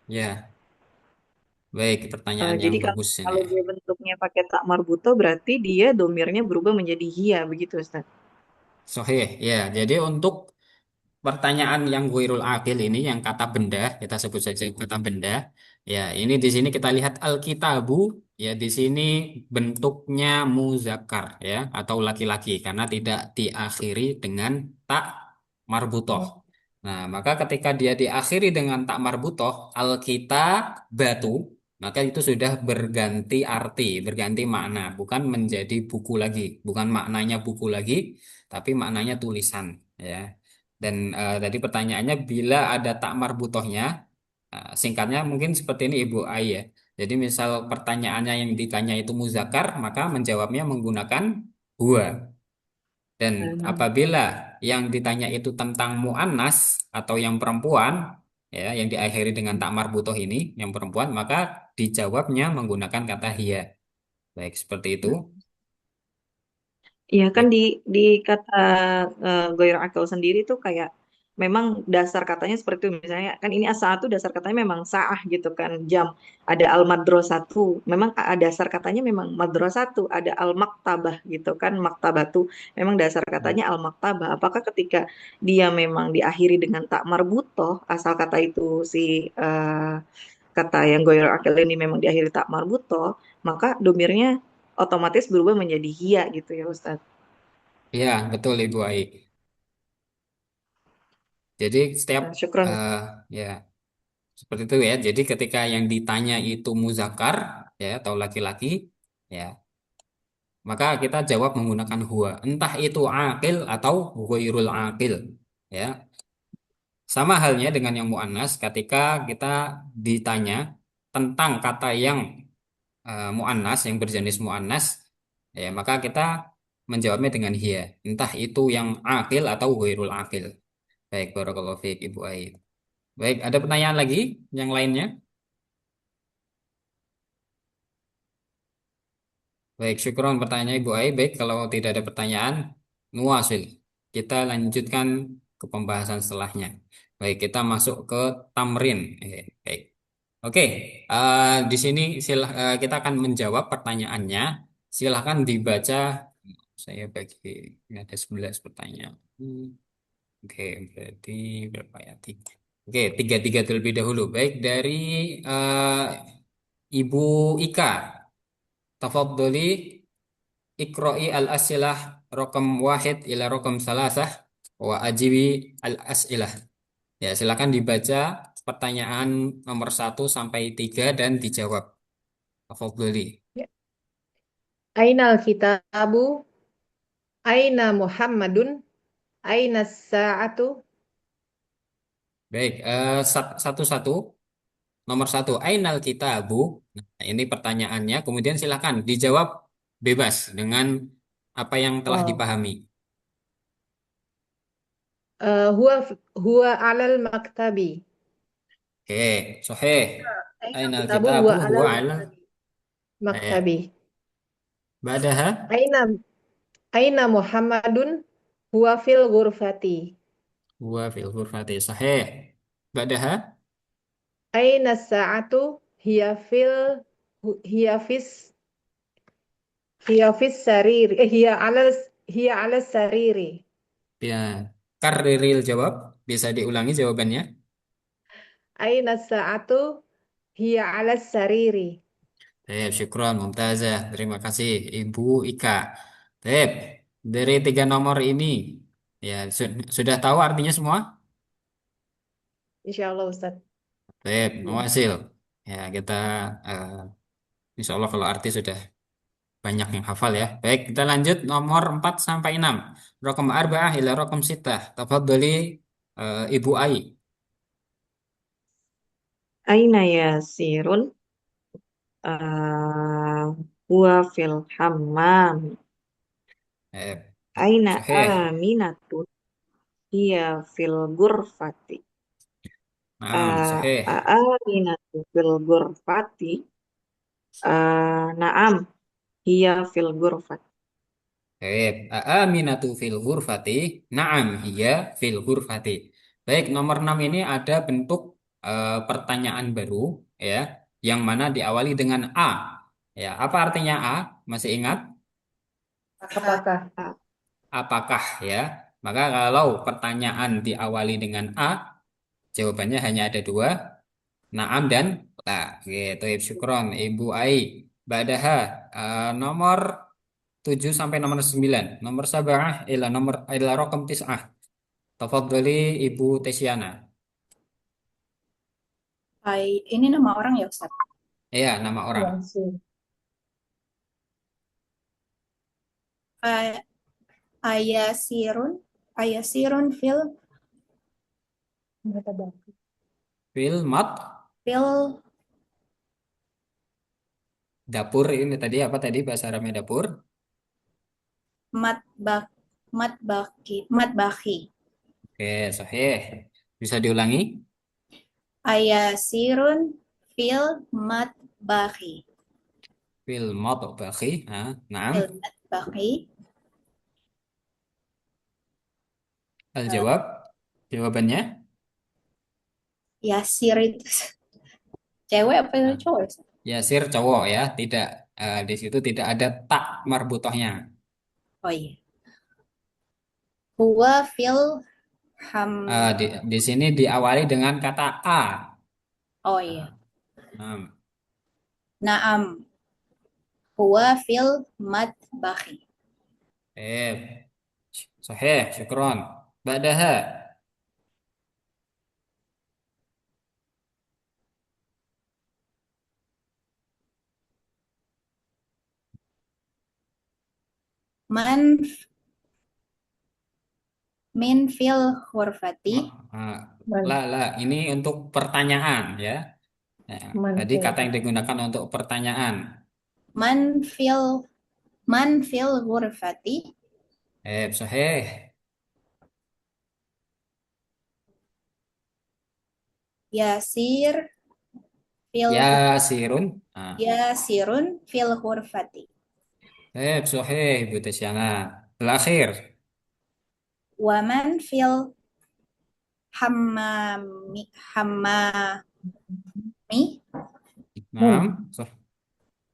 S1: Ya, baik, pertanyaan yang
S2: Jadi kalau
S1: bagus ini.
S2: kalau dia bentuknya pakai tak marbuto berarti dia domirnya berubah menjadi hia begitu Ustaz.
S1: Sohih, ya. Jadi untuk pertanyaan yang guirul akil ini, yang kata benda, kita sebut saja kata benda. Ya, ini di sini kita lihat alkitabu, ya di sini bentuknya muzakkar, ya, atau laki-laki, karena tidak diakhiri dengan tak marbutoh. Nah, maka ketika dia diakhiri dengan tak marbutoh, batu, maka itu sudah berganti arti, berganti makna, bukan menjadi buku lagi, bukan maknanya buku lagi, tapi maknanya tulisan, ya. Dan tadi pertanyaannya bila ada tak marbutohnya, singkatnya mungkin seperti ini Ibu Ai ya. Jadi misal pertanyaannya yang ditanya itu muzakar, maka menjawabnya menggunakan huwa. Dan
S2: Hmm.
S1: apabila yang ditanya itu tentang muannas atau yang perempuan, ya, yang diakhiri dengan tak marbutoh ini, yang perempuan, maka dijawabnya menggunakan kata hiya. Baik, seperti itu.
S2: Iya kan
S1: Baik.
S2: di kata goir akil sendiri tuh kayak memang dasar katanya seperti itu misalnya kan ini as-satu dasar katanya memang sa'ah gitu kan jam ada al-madrasatu memang dasar katanya memang madrasatu ada al-maktabah gitu kan maktabatu memang dasar katanya al-maktabah apakah ketika dia memang diakhiri dengan tak marbutoh asal kata itu si kata yang goir akil ini memang diakhiri tak marbutoh maka domirnya otomatis berubah menjadi hia gitu ya Ustaz.
S1: Ya, betul Ibu Ai. Jadi setiap
S2: Syukron.
S1: eh, ya seperti itu ya. Jadi ketika yang ditanya itu muzakar, ya, atau laki-laki, ya, maka kita jawab menggunakan huwa. Entah itu akil atau ghairul akil, ya. Sama halnya dengan yang muannas, ketika kita ditanya tentang kata yang muannas, yang berjenis muannas, ya, maka kita menjawabnya dengan hiya. Entah itu yang akil atau ghairul akil. Baik, barakallahu fiik Ibu Aid. Baik, ada pertanyaan lagi yang lainnya? Baik, syukron pertanyaan Ibu Ai. Baik, kalau tidak ada pertanyaan, nuasil. Kita lanjutkan ke pembahasan setelahnya. Baik, kita masuk ke tamrin. Baik. Oke, di sini kita akan menjawab pertanyaannya. Silahkan dibaca. Saya bagi, ini ada 11 pertanyaan. Oke, berarti berapa ya? Tiga. Oke, tiga terlebih dahulu. Baik, dari eh, Ibu Ika. Tafadholi Iqra'i al-asilah rokam wahid ila rokam salasah wa ajibi al-asilah. Ya, silakan dibaca pertanyaan nomor 1 sampai 3 dan dijawab. Tafadholi.
S3: Ya. Ainal kitabu, aina Muhammadun, aina sa'atu.
S1: Baik, satu-satu. Nomor 1, Ainal kitabu. Nah, ini pertanyaannya. Kemudian silakan dijawab bebas dengan apa yang telah
S3: Oh,
S1: dipahami.
S3: huwa alal maktabi.
S1: Oke, soheh.
S3: Ainal
S1: Ainal
S3: kitabu
S1: kitabu
S3: huwa
S1: huwa
S3: alal
S1: ala.
S3: maktabi.
S1: Ya.
S3: Maktabi.
S1: Badaha.
S3: Aina aina Muhammadun huwa fil ghurfati.
S1: Huwa fil ghurfati. Sahih. Badaha.
S3: Aina sa'atu hiya fis hiya ala sariri.
S1: Ya. Kariril jawab. Bisa diulangi jawabannya.
S3: Aina sa'atu hiya ala sariri.
S1: Syukron, mumtazah. Terima kasih, Ibu Ika. Tep, dari 3 nomor ini, ya sudah tahu artinya semua?
S3: Insyaallah Ustaz.
S1: Tep, hasil. Ya, kita eh, insya Allah kalau arti sudah banyak yang hafal ya. Baik, kita lanjut nomor 4 sampai 6. Rokom arba'ah ila rokom sitah. Tafadholi Ibu Ai.
S2: Aina yasirun uh, huwa fil hammam.
S1: Eh,
S2: Aina
S1: Sahih.
S2: aminatun hiya fil ghurfati.
S1: Sahih.
S2: Aminatu fil ghurfati. Naam hiya fil ghurfati.
S1: Baik, Aminatu fil ghurfati. Naam, hiya fil ghurfati. Baik, nomor 6 ini ada bentuk pertanyaan baru ya, yang mana diawali dengan A. Ya, apa artinya A? Masih ingat?
S4: Apakah
S3: Apakah?
S2: Ah,
S1: Apakah ya? Maka kalau pertanyaan diawali dengan A, jawabannya hanya ada dua, naam dan la. Gitu, syukron, Ibu Ai. Badaha, nomor 7 sampai nomor 9. Nomor sabah ila rokam tis'ah. Tafadhali Ibu Tesiana.
S4: ini nama orang ya Ustaz?
S1: Iya, nama orang.
S3: Ya, sih.
S4: A- Ayasirun, ayasirun
S3: Mata baki.
S1: Filmat
S4: fil
S1: dapur ini tadi apa tadi bahasa Arabnya dapur?
S4: matbak matbaki.
S1: Oke, sahih. Bisa diulangi?
S4: Ayasirun fil matbaki.
S1: Filmat baki. Naam.
S4: Fil matbaki.
S1: Al-jawab. Jawabannya.
S4: Yasir itu cewek apa itu
S1: Nah,
S4: cowok, Ustaz?
S1: Yasir cowok ya, tidak di situ tidak ada tak marbutohnya.
S4: Oh iya. Huwa fil ham.
S1: Di sini diawali dengan kata A.
S4: Oh iya.
S1: Nah, naam.
S4: Naam. Huwa fil matbaki.
S1: Eh, sahih, syukron. Ba'daha.
S4: Man min fil hurfati.
S1: Ah,
S3: Man,
S1: ini untuk pertanyaan ya. Nah, tadi
S3: mantul.
S1: kata yang digunakan untuk pertanyaan.
S4: Man fil man fil hurfati.
S1: Sahih.
S4: Yasir fil
S1: Yasirun.
S4: yasirun fil hurfati.
S1: Sahih, Ibu Tasyana. Terakhir.
S4: Waman fil hammami hammami
S1: Naam.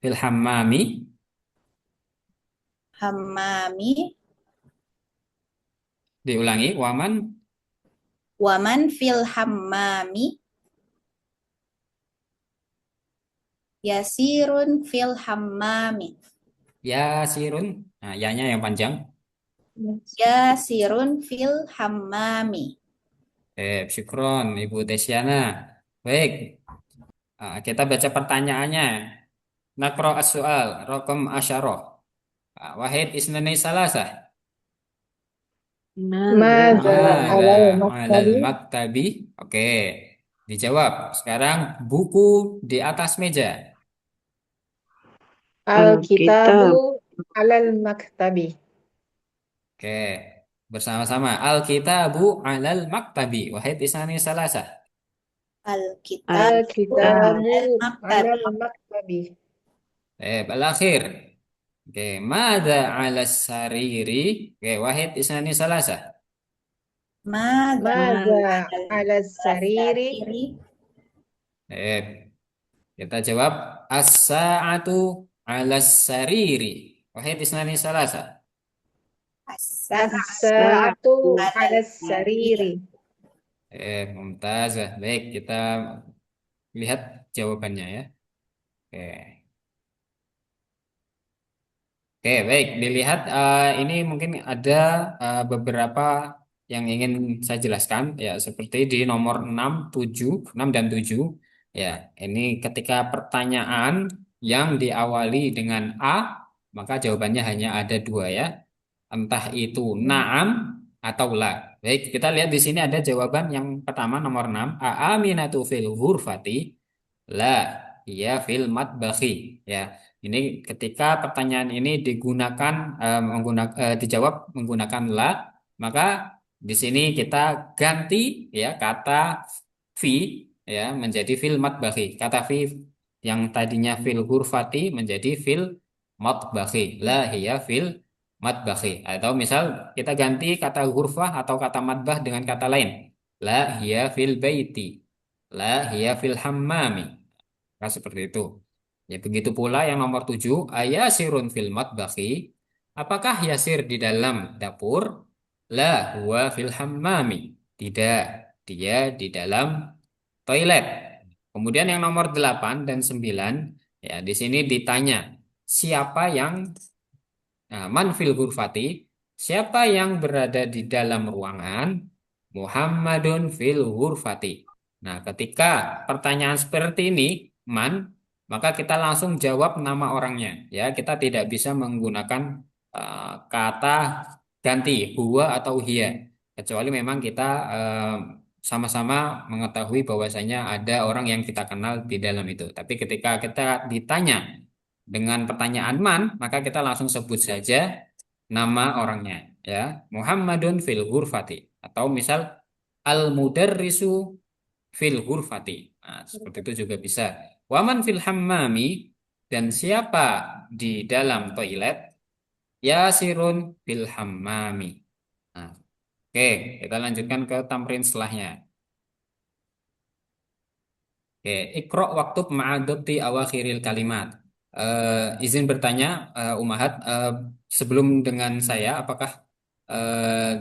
S1: Fil hammami.
S4: hammami
S1: Diulangi. Waman.
S4: waman fil hammami yasirun fil hammami
S1: Yasirun. Nah, yanya yang panjang.
S3: Yes.
S4: yasirun fil hammami.
S1: Syukron, Ibu Tasyana. Baik. Kita baca pertanyaannya. Nakro as-soal. Rokom asyarah. Wahid isnani salasah.
S2: Mada
S3: Mada
S1: Mada
S3: alal
S1: alal
S3: maktabi
S1: maktabi. Oke. Dijawab. Sekarang buku di atas meja.
S3: Alkitabu
S2: Alkitab.
S3: alal maktabi.
S1: Oke. Bersama-sama. Al-kitabu alal maktabi. Wahid isnani salasah.
S4: Alkitab
S2: Alkitab.
S3: Alkitabu
S4: maktab
S3: alal maktabi.
S1: Al-akhir. Oke. Mada ala sariri. Oke. Wahid isnani salasah.
S4: mada
S3: Mada ala sariri.
S4: sariri
S1: Eh, kita jawab as-sa'atu 'ala sariri. Wahid isnani salasa.
S3: As-sa'atu
S4: ala
S3: ala
S4: sariri.
S3: sariri.
S1: Mumtazah. Baik, kita lihat jawabannya ya. Oke. Oke, baik. Dilihat ini mungkin ada beberapa yang ingin saya jelaskan ya seperti di nomor 6, 7, 6 dan 7. Ya, ini ketika pertanyaan yang diawali dengan A, maka jawabannya hanya ada dua ya. Entah itu na'am atau la. Baik, kita lihat di sini ada jawaban yang pertama nomor 6. Aaminatu fil ghurfati la ya fil matbakhi. Ya, ini ketika pertanyaan ini digunakan dijawab menggunakan la, maka di sini kita ganti ya kata fi ya menjadi fil matbakhi. Kata fi yang tadinya fil ghurfati menjadi fil matbakhi. La hiya fil matbakhi. Atau misal kita ganti kata ghurfah atau kata matbah dengan kata lain. La hiya fil baiti. La hiya fil hammami. Nah, seperti itu. Ya, begitu pula yang nomor 7, ayasirun fil matbakhi. Apakah Yasir di dalam dapur? La huwa fil hammami. Tidak, dia di dalam toilet. Kemudian yang nomor 8 dan 9, ya di sini ditanya, siapa yang man fil ghurfati, siapa yang berada di dalam ruangan? Muhammadun fil ghurfati. Nah, ketika pertanyaan seperti ini, man, maka kita langsung jawab nama orangnya. Ya, kita tidak bisa menggunakan kata ganti huwa atau hiya, kecuali memang kita sama-sama mengetahui bahwasanya ada orang yang kita kenal di dalam itu. Tapi ketika kita ditanya dengan pertanyaan man, maka kita langsung sebut saja nama orangnya, ya. Muhammadun fil ghurfati, atau misal al mudarrisu fil ghurfati. Nah, seperti itu juga bisa. Waman fil hammami, dan siapa di dalam toilet? Yasirun fil hammami. Nah, oke, kita lanjutkan ke tamrin setelahnya. Oke, ikro waktu ma'adobti awakhiril kalimat. Izin bertanya, Umahat, sebelum dengan saya, apakah eh,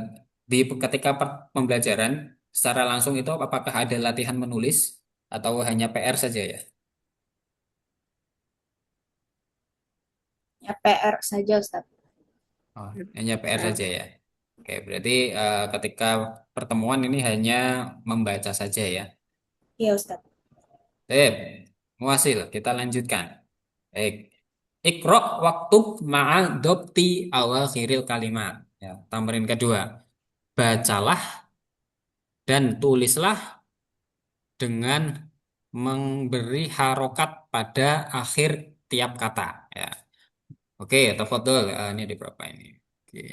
S1: di ketika pembelajaran secara langsung itu apakah ada latihan menulis atau hanya PR saja ya?
S4: Ya, PR saja, Ustaz.
S1: Oh, hanya PR
S2: PR.
S1: saja ya. Oke, berarti ketika pertemuan ini hanya membaca saja ya.
S4: Iya, Ustaz.
S1: Baik, Muasil, kita lanjutkan. Baik. Ikro waktu ma'a dopti awakhiril kalimat. Ya, tamrin kedua. Bacalah dan tulislah dengan memberi harokat pada akhir tiap kata. Ya. Oke, tafadhol. Ini di berapa ini? Oke.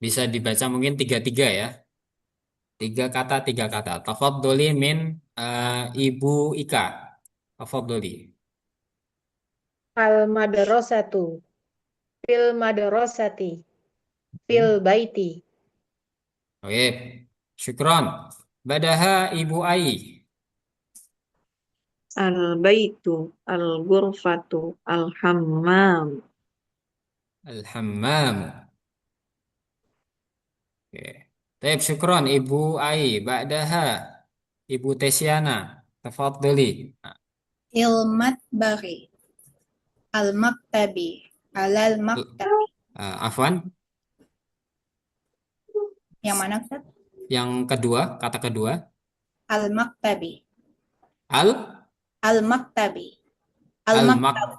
S1: Bisa dibaca mungkin tiga-tiga ya. Tiga kata, tiga kata. Tafadholi min Ibu Ika. Tafadholi.
S3: Al madrasatu fil madrasati fil
S1: Hmm.
S3: baiti.
S1: Oke, syukron. Badaha Ibu Ai.
S2: Al-baitu, al-ghurfatu, al-hammam.
S1: Al-hammam. Oke. Baik, syukron Ibu Ai. Ba'daha Ibu Tesiana. Tafadhali. Nah,
S4: Fil matbaghi, al maktabi, alal maktabi.
S1: Afwan,
S4: Yang mana, Ustaz?
S1: yang kedua, kata kedua.
S4: Al maktabi,
S1: Al
S4: al maktabi, al
S1: Al-mak.
S4: maktab.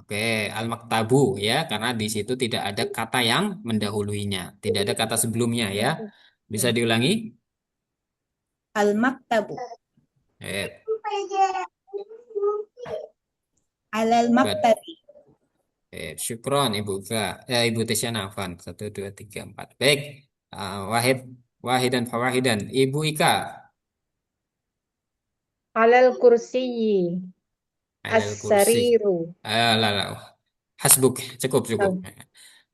S1: Oke, Al-maktabu ya, karena di situ tidak ada kata yang mendahuluinya, tidak ada kata sebelumnya ya. Bisa diulangi?
S4: Al maktabu,
S1: Eh,
S4: alal
S1: buat
S4: maktabi.
S1: syukron Ibu Ka, Ibu Tisyana Afwan. Satu, dua, tiga, empat. Baik, Wahid, Wahidan Fawahidan. Ibu Ika,
S3: Alal kursiyi
S1: alal kursi.
S3: as-sariru.
S1: Lah, lah. Hasbuk, cukup, cukup.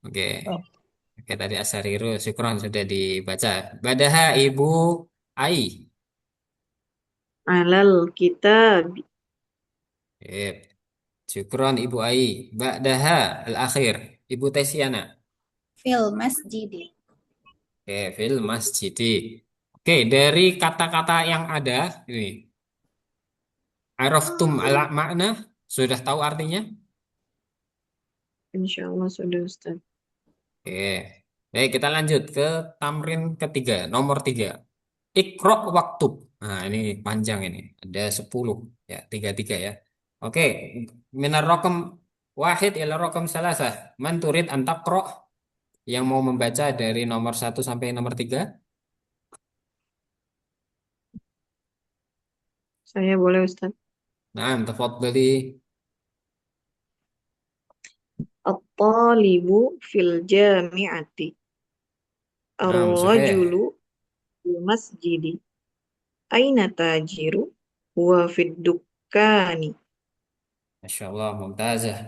S3: Oh,
S1: Oke,
S3: oh.
S1: oke tadi Asariru, syukron sudah dibaca. Badaha Ibu Ai.
S2: Alal kitab,
S1: Eh, syukron Ibu Ai. Ba'daha al-akhir. Ibu Tesiana.
S4: Fil masjidi.
S1: Fil masjidi. Oke, dari kata-kata yang ada ini, araftum ala makna, sudah tahu artinya?
S2: insya Allah sudah Ustaz.
S1: Oke. Baik, kita lanjut ke tamrin ketiga, nomor 3. Ikro waktu. Nah, ini panjang ini. Ada 10 ya, 33 ya. Oke, minar rokem wahid ila rokem salasah. Man turid antakro, yang mau membaca dari nomor 1 sampai nomor 3.
S2: Saya boleh Ustaz.
S1: Nah, tafadhali.
S2: At-talibu fil jami'ati.
S1: Nah, sahih.
S2: Ar-rajulu fil masjidi. Aina tajiru? Huwa fid dukkani.
S1: Masya Allah, mumtazah.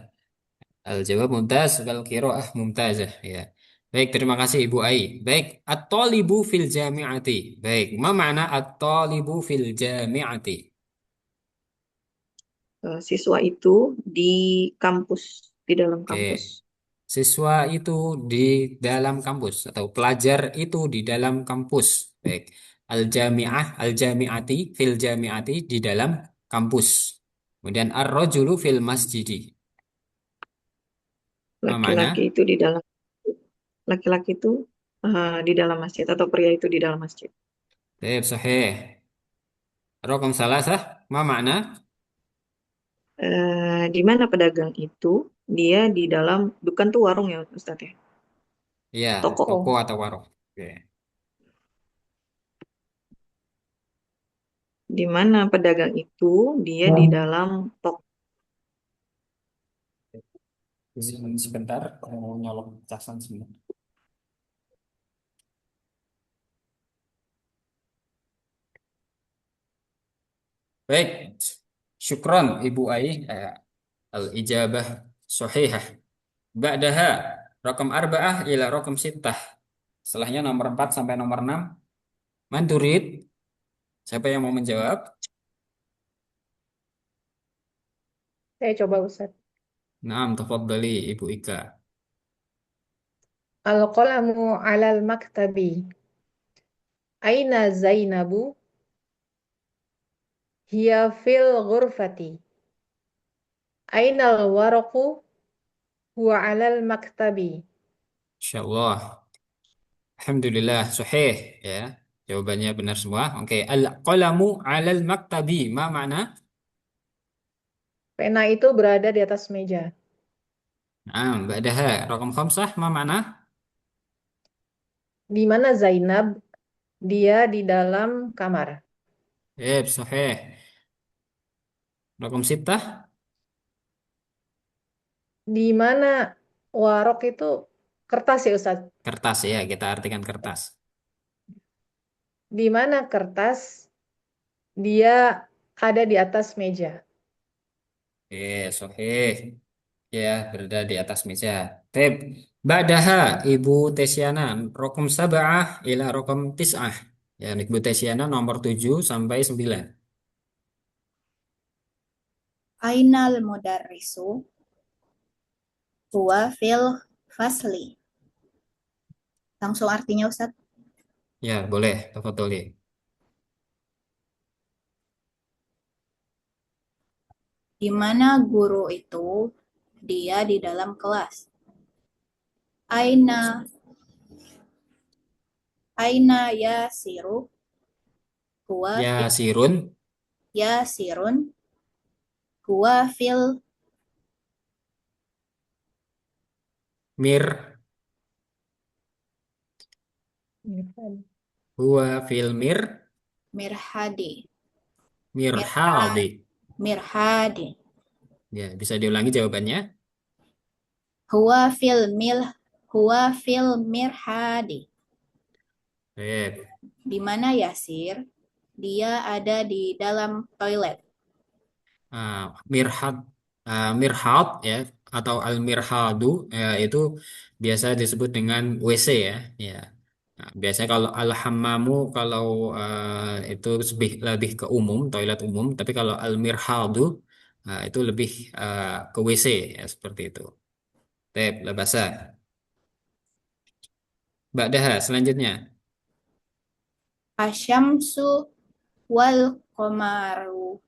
S1: Al-jawab mumtaz, wal qiraah mumtazah. Ya. Baik, terima kasih Ibu Ai. Baik, at-talibu fil jami'ati. Baik, ma makna at-talibu fil jami'ati?
S2: Siswa itu di kampus, di dalam
S1: Oke.
S2: kampus.
S1: Siswa itu di dalam kampus atau pelajar itu di dalam kampus. Baik. Al-jami'ah, al-jami'ati fil jami'ati di dalam kampus. Kemudian ar-rajulu fil masjidi. Ma
S2: Laki-laki
S1: makna?
S2: itu di dalam, laki-laki itu di dalam masjid atau pria itu di dalam masjid.
S1: Baik, sahih. Rokam salah sah. Ma makna?
S2: Di mana pedagang itu, dia di dalam, bukan tuh warung ya Ustadz ya,
S1: Iya, toko
S2: toko.
S1: atau warung. Oke.
S2: Di mana pedagang itu, dia di dalam toko.
S1: Izin sebentar, mau nyolok casan sebentar. Baik, syukron Ibu Ai. Al-ijabah sahihah. Ba'daha, rakam arba'ah ila rakam sittah. Setelahnya nomor 4 sampai nomor 6. Manturid, siapa yang mau menjawab?
S3: Saya coba Ustaz.
S1: Naam, tafadhali Ibu Ika.
S3: Al-qalamu 'alal maktabi. Aina Zainabu? Hiya fil ghurfati. Aina al-waraqu? Huwa 'alal maktabi.
S1: Insyaallah. Alhamdulillah, sahih ya. Jawabannya benar semua. Oke, al-qalamu 'alal maktabi. Ma makna?
S3: Pena itu berada di atas meja.
S1: Naam, ba'daha rakam khamsah. Ma makna?
S3: Di mana Zainab? Dia di dalam kamar.
S1: Sahih. Rakam sittah.
S3: Di mana warok itu kertas ya Ustaz?
S1: Kertas ya, kita artikan kertas.
S3: Di mana kertas? Dia ada di atas meja.
S1: Sahih. Ya, berada di atas meja. Tep. Ba'daha, Ibu Tesiana, rokum sab'ah ila rokum tis'ah. Ya, Ibu Tesiana nomor 7 sampai 9.
S4: Ainal mudarrisu huwa fil fasli. Langsung artinya Ustaz.
S1: Ya, boleh. Tafadholi.
S4: Di mana guru itu dia di dalam kelas. Aina aina yasiru huwa fil
S1: Ya, sirun,
S4: yasirun huwa fil
S1: mir,
S3: Irfan.
S1: huwa fil
S4: mirhadi.
S1: mirhadi.
S4: Mirhad mirhadi.
S1: Ya, bisa diulangi jawabannya.
S4: Huwa fil mil huwa fil mirhadi.
S1: Tep.
S4: Di mana Yasir? Dia ada di dalam toilet.
S1: Mirhad, mirhad ya, atau al-mirhadu ya, itu biasa disebut dengan WC ya. Ya. Nah, biasanya kalau al-hammamu kalau itu lebih ke umum, toilet umum, tapi kalau al-mirhadu itu lebih ke WC ya seperti itu. Tep, labasa. Ba'daha selanjutnya.
S4: Asyamsu wal qamaru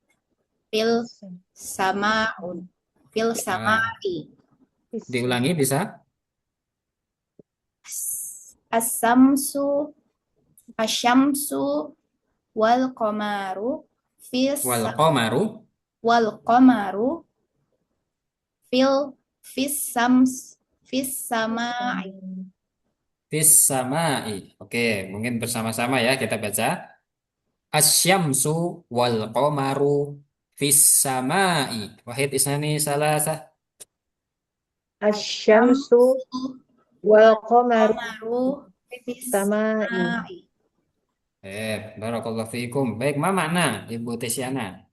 S4: fil samaun fil
S1: Ah,
S4: samai.
S3: Bisa.
S1: diulangi bisa?
S4: Asamsu asyamsu wal qamaru fis
S1: Wal qamaru
S4: wal qamaru fil fis sams fis samai.
S1: fis samai. Oke, mungkin bersama-sama ya kita baca. Asyamsu wal qamaru fis samai. Wahid isnani salasah.
S3: Asyamsu
S4: Asyamsu
S3: wal
S4: wal
S3: qamaru
S4: qamaru
S3: fis
S4: fis
S3: samai.
S4: samai.
S1: Barakallahu fiikum. Baik, ma makna Ibu Tesiana?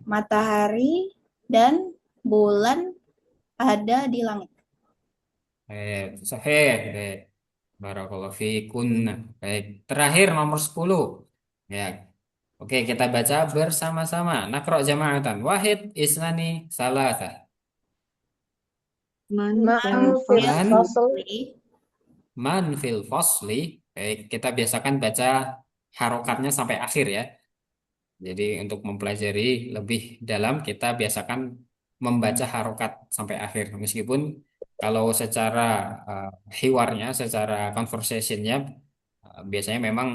S4: Matahari dan Bulan ada di langit.
S1: Baik, sahih. Baik. Barakallahu fikunna. Baik. Terakhir nomor 10. Ya. Oke, kita baca bersama-sama. Nakro jama'atan. Wahid, isnani, salasa.
S2: Man
S3: Man
S2: fil
S3: fil
S1: Man,
S2: fasli.
S3: fasl.
S1: man fil fasli. Baik, kita biasakan baca harokatnya sampai akhir ya. Jadi untuk mempelajari lebih dalam kita biasakan membaca harokat sampai akhir. Meskipun kalau secara uh, hiwarnya, secara conversationnya biasanya memang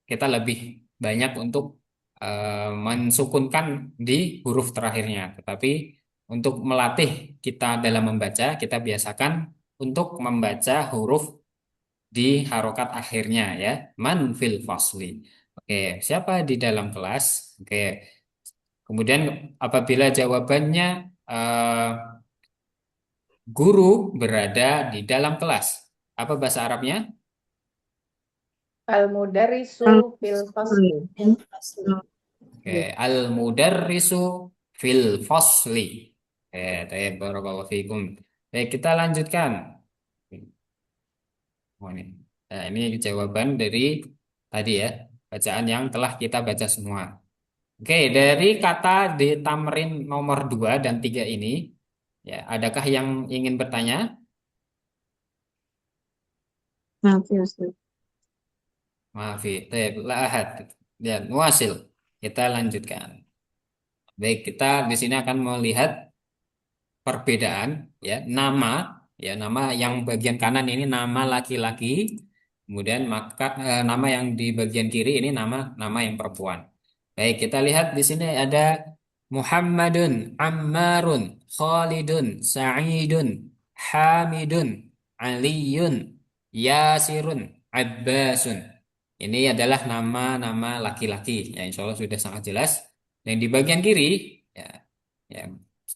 S1: kita lebih banyak untuk mensukunkan di huruf terakhirnya. Tetapi untuk melatih kita dalam membaca, kita biasakan untuk membaca huruf di harokat akhirnya ya. Man fil fasli. Oke, siapa di dalam kelas? Oke, kemudian apabila jawabannya eh, guru berada di dalam kelas, apa bahasa Arabnya?
S3: Al-mudarrisu
S2: Al
S3: fil
S2: fasli.
S3: fasli.
S4: Dan fasli.
S1: Oke, al mudarrisu fil fasli. Oke, tayyib barakallahu fikum. Baik, kita lanjutkan. Oh, ini. Nah, ini jawaban dari tadi ya, bacaan yang telah kita baca semua. Oke, dari kata di tamrin nomor 2 dan 3 ini, ya, adakah yang ingin bertanya?
S2: Maaf ya Ustaz.
S1: Maaf, la ahad. Dan wasil. Kita lanjutkan. Baik, kita di sini akan melihat perbedaan ya nama yang bagian kanan ini nama laki-laki, kemudian nama yang di bagian kiri ini nama nama yang perempuan. Baik, kita lihat di sini ada Muhammadun, Ammarun, Khalidun, Sa'idun, Hamidun, Aliyun, Yasirun, Abbasun. Ini adalah nama-nama laki-laki. Ya, insya Allah sudah sangat jelas. Yang di bagian kiri, ya, ya,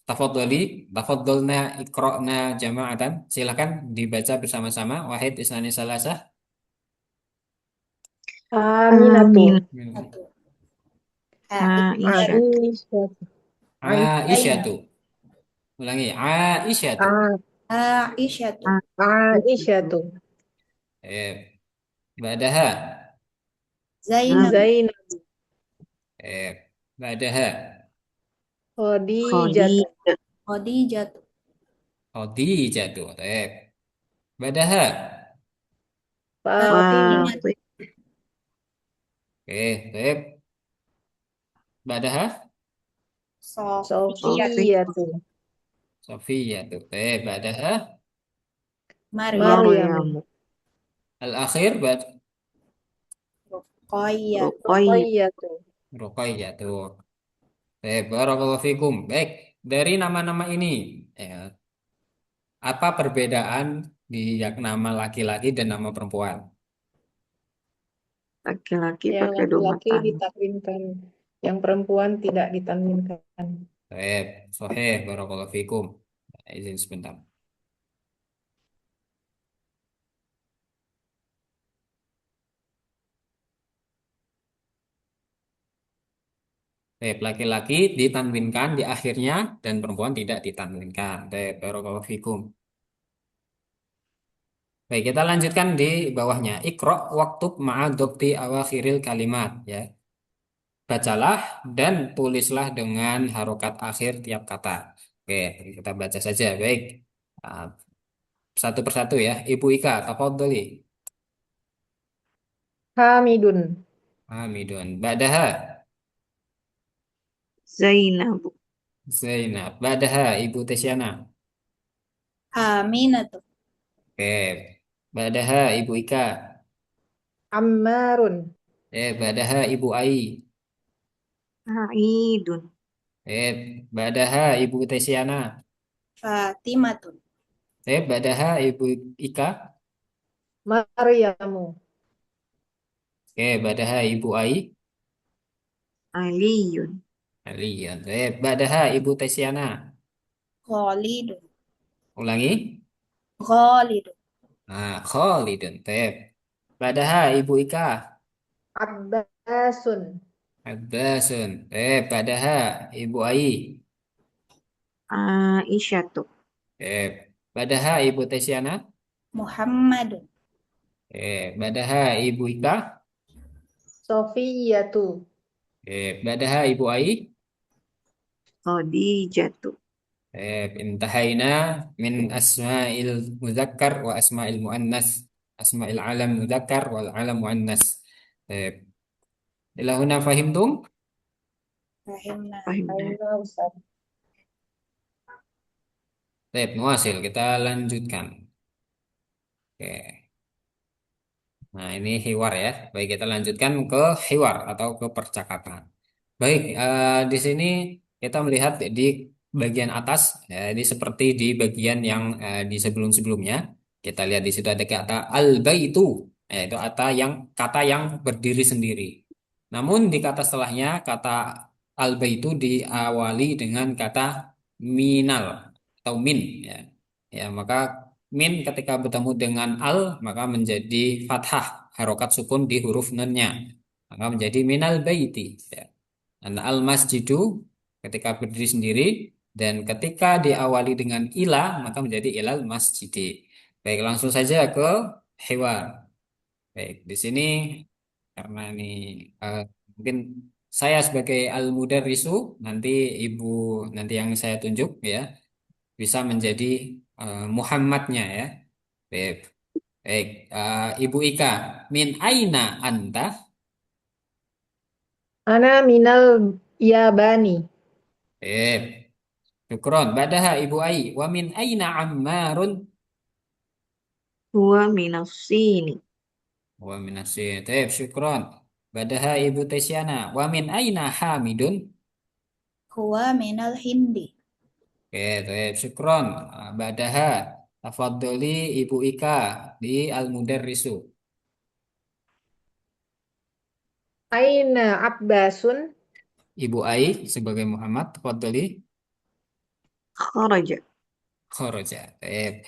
S1: tafadholi, tafadholna iqra'na jama'atan. Silakan dibaca bersama-sama. Wahid isnani salasah.
S3: Aminatu.
S2: Amin.
S4: Satu.
S2: Aisyah.
S3: Aisyatu.
S4: Zainab.
S1: Aisyatu. Ulangi. Aisyatu.
S3: A-
S4: Aisyatu.
S3: Aisyatu.
S1: Eh, Ba'daha.
S4: Zainab.
S3: Zainab.
S1: Ba'daha.
S3: Khadijatu.
S2: Khadijah.
S4: Khadijah.
S1: Khadijatu. Ba'daha.
S3: Fatimah.
S4: Fatimah.
S2: Fatimah.
S1: Baik. Ba'daha.
S4: Sofiyah.
S2: Sofi.
S3: Sofiyatu.
S1: Safiyatu. Ba'daha.
S4: Maryam.
S3: Maryam.
S2: Maryam.
S1: Al-akhir.
S4: Ruqayyah.
S2: Ruqayyah.
S3: Ruqayyatu.
S1: Ruqayyatu. Barakallahu fikum. Baik, dari nama-nama ini, ya, apa perbedaan di nama laki-laki dan nama perempuan?
S2: Laki-laki
S3: Yang
S2: pakai doma
S3: laki-laki
S2: tanah.
S3: ditanwinkan, yang perempuan tidak ditanwinkan.
S1: Sahih, barakallahu fikum. Izin sebentar. Laki-laki ditanwinkan di akhirnya dan perempuan tidak ditanwinkan. Barakallahu fikum. Baik, kita lanjutkan di bawahnya. Iqra waktub ma'adobti awakhiril kalimat. Ya. Bacalah dan tulislah dengan harokat akhir tiap kata. Oke, kita baca saja. Baik. Ah, satu persatu ya. Ibu Ika, tafadholi.
S3: Hamidun.
S1: Hamidun. Ba'daha.
S2: Zainab.
S1: Zainab. Ba'daha, Ibu Tesyana.
S4: Aminatu.
S1: Oke. Ba'daha, Ibu Ika.
S3: Ammarun.
S1: Ba'daha, Ibu Ai.
S2: Aidun.
S1: Ba'daha, Ibu Tesyana.
S4: Fatimatun.
S1: Ba'daha, Ibu Ika.
S3: Maryamu.
S1: Ba'daha, Ibu Ai.
S2: Aliyun.
S1: Aliyun. Ba'daha, Ibu Tesyana.
S4: Khalidun.
S1: Ulangi.
S4: Khalidun.
S1: Khalidun. Ba'daha, Ibu Ika.
S3: Abbasun.
S1: Abbasun. Ba'daha, Ibu Ai.
S2: Aisyatu.
S1: Badaha Ibu Tesiana.
S4: Muhammadun.
S1: Badaha Ibu Ika.
S3: Sofiyatu.
S1: Badaha Ibu Ai.
S2: Khadijatu.
S1: Intahaina min asma'il muzakkar wa asma'il muannas. Asma'il alam muzakkar wal alam muannas. Ila huna fahimtum?
S4: Fahimna.
S2: Fahimna.
S3: Aina Ustaz.
S1: Nuasil, kita lanjutkan. Oke. Nah, ini hiwar ya. Baik, kita lanjutkan ke hiwar atau ke percakapan. Baik, di sini kita melihat di bagian atas, ya, ini seperti di bagian yang di sebelum-sebelumnya. Kita lihat di situ ada kata al-baitu, yaitu kata yang berdiri sendiri. Namun di kata setelahnya, kata al-baitu diawali dengan kata minal atau min. Ya, ya maka min ketika bertemu dengan al, maka menjadi fathah, harokat sukun di huruf nunnya. Maka menjadi minal baiti. Ya. Dan al masjidu ketika berdiri sendiri dan ketika diawali dengan ila maka menjadi ilal masjidi. Baik, langsung saja ke hewan. Baik, di sini karena ini eh, mungkin saya sebagai al mudarrisu nanti ibu nanti yang saya tunjuk ya bisa menjadi Muhammadnya ya. Baik, baik. Ibu Ika, min aina anta?
S3: Ana minal Yabani.
S1: Baik. Syukron. Badaha Ibu Ai. Wa min aina Ammarun?
S2: Huwa minasini.
S1: Wa min asin. Baik, syukron. Badaha Ibu Tesyana. Wa min aina Hamidun?
S4: Huwa minal hindi.
S1: Oke, baik, syukron. Badaha. Tafadholi Ibu Ika di Al-Mudarrisu.
S3: Aina Abbasun.
S1: Ibu Ai sebagai Muhammad. Tafadholi.
S2: Kharaja.
S1: Khoroja. Baik.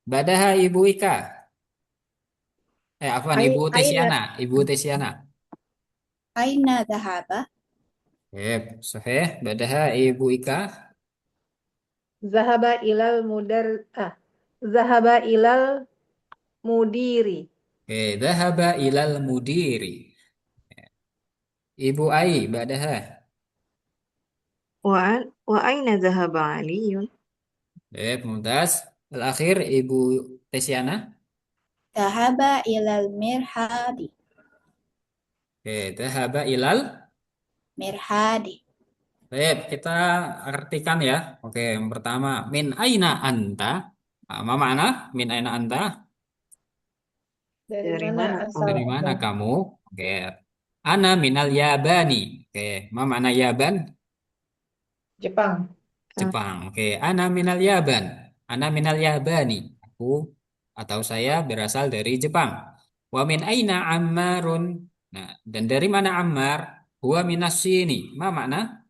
S1: Badaha Ibu Ika. Afwan, Ibu
S3: Aina
S1: Tesyana. Ibu Tesyana.
S4: Aina dhahaba?
S1: Baik, sahih. Badaha Ibu Ika.
S3: Zahaba ilal Zahaba ilal mudiri.
S1: Dhahaba ilal mudiri. Ibu Ai, badaha.
S2: Wa aina dhahaba Aliyun?
S1: Mumtaz. Terakhir Ibu Tesyana.
S4: Dhahaba ilal mirhadi.
S1: Dhahaba ilal.
S4: Mirhadi.
S1: Kita artikan ya. Oke, yang pertama, min aina anta? Apa makna min aina anta?
S3: Dari
S2: Dari
S3: mana
S2: mana
S3: asal
S1: Dari
S2: kamu?
S1: mana
S3: Anda?
S1: kamu? Oke. Ana minal Yabani. Apa makna Yaban?
S3: Jepang.
S2: Ah,
S1: Jepang. Oke, ana minal Yaban. Ana minal Yabani. Aku atau saya berasal dari Jepang. Wa min aina Ammarun? Nah, dan dari mana Ammar? Huwa minas sini. Ma makna?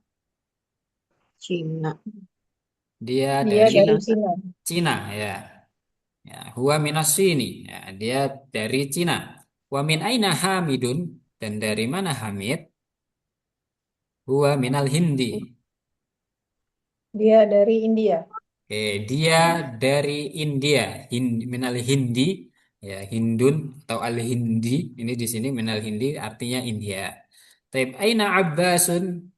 S2: Cina.
S1: Dia
S3: Dia
S1: dari
S2: Cina,
S3: dari
S2: Ustaz.
S3: Cina.
S1: Cina ya. Ya, huwa minas sini. Ya, dia dari Cina. Wa min aina Hamidun? Dan dari mana Hamid? Huwa minal Hindi.
S3: Dia dari India.
S1: Dia dari India, minal Hindi, ya Hindun atau al Hindi. Ini di sini minal Hindi artinya India. Taib aina Abbasun?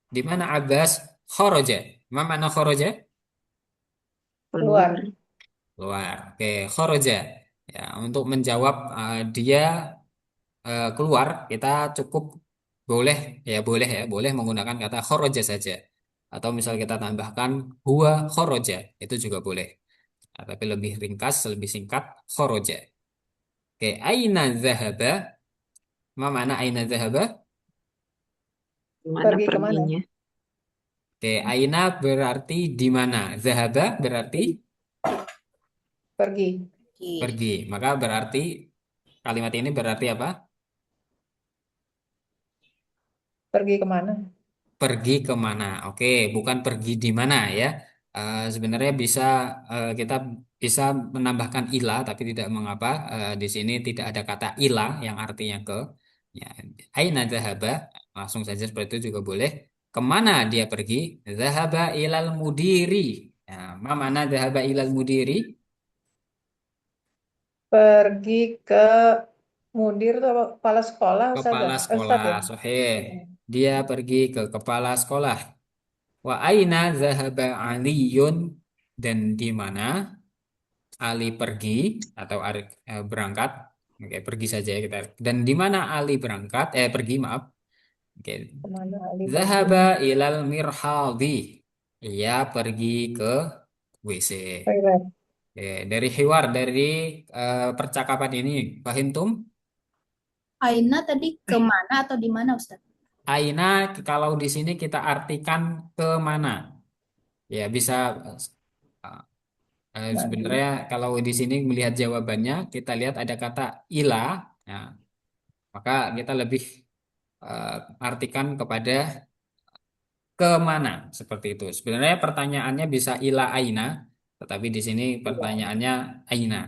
S1: Di mana Abbas? Kharaja. Ma mana kharaja?
S2: Keluar.
S3: Keluar.
S1: Keluar. Oke, kharaja. Ya, untuk menjawab dia keluar, kita cukup boleh boleh menggunakan kata kharaja saja. Atau misal kita tambahkan huwa kharaja, itu juga boleh. Tapi lebih ringkas, lebih singkat, khoroja. Oke, aina zahaba. Ma mana aina zahaba?
S2: Mana
S3: Pergi kemana?
S2: perginya?
S1: Oke, aina berarti di mana. Zahaba berarti
S3: Pergi.
S1: pergi. Maka berarti kalimat ini berarti apa?
S3: Pergi kemana?
S1: Pergi kemana? Oke, bukan pergi di mana ya. Sebenarnya kita bisa menambahkan ila, tapi tidak mengapa. Di sini tidak ada kata ila yang artinya ke. Ya, aina zahaba. Langsung saja seperti itu juga boleh. Kemana dia pergi? Zahaba ilal mudiri. Nah, ma mana zahaba ilal mudiri?
S3: Pergi ke mudir atau kepala sekolah, Ustazah?
S1: Kepala
S3: Ustaz
S1: sekolah.
S3: ya?
S1: Sahih. Dia pergi ke kepala sekolah. Wa aina zahaba Aliyun, dan di mana Ali pergi atau berangkat. Oke, pergi saja ya kita. Dan di mana Ali berangkat? Pergi, maaf. Oke.
S3: Kemana Ali pergi?
S1: Zahaba ilal mirhadi. Ia pergi ke WC.
S3: Toilet.
S1: Dari hiwar, dari percakapan ini, Fahim tum?
S4: Aina tadi kemana atau di mana, Ustaz?
S1: Aina kalau di sini kita artikan ke mana? Ya bisa,
S3: Nanti.
S1: sebenarnya kalau di sini melihat jawabannya, kita lihat ada kata ila, ya, maka kita lebih eh, artikan kepada ke mana seperti itu. Sebenarnya pertanyaannya bisa ila aina, tetapi di sini pertanyaannya aina.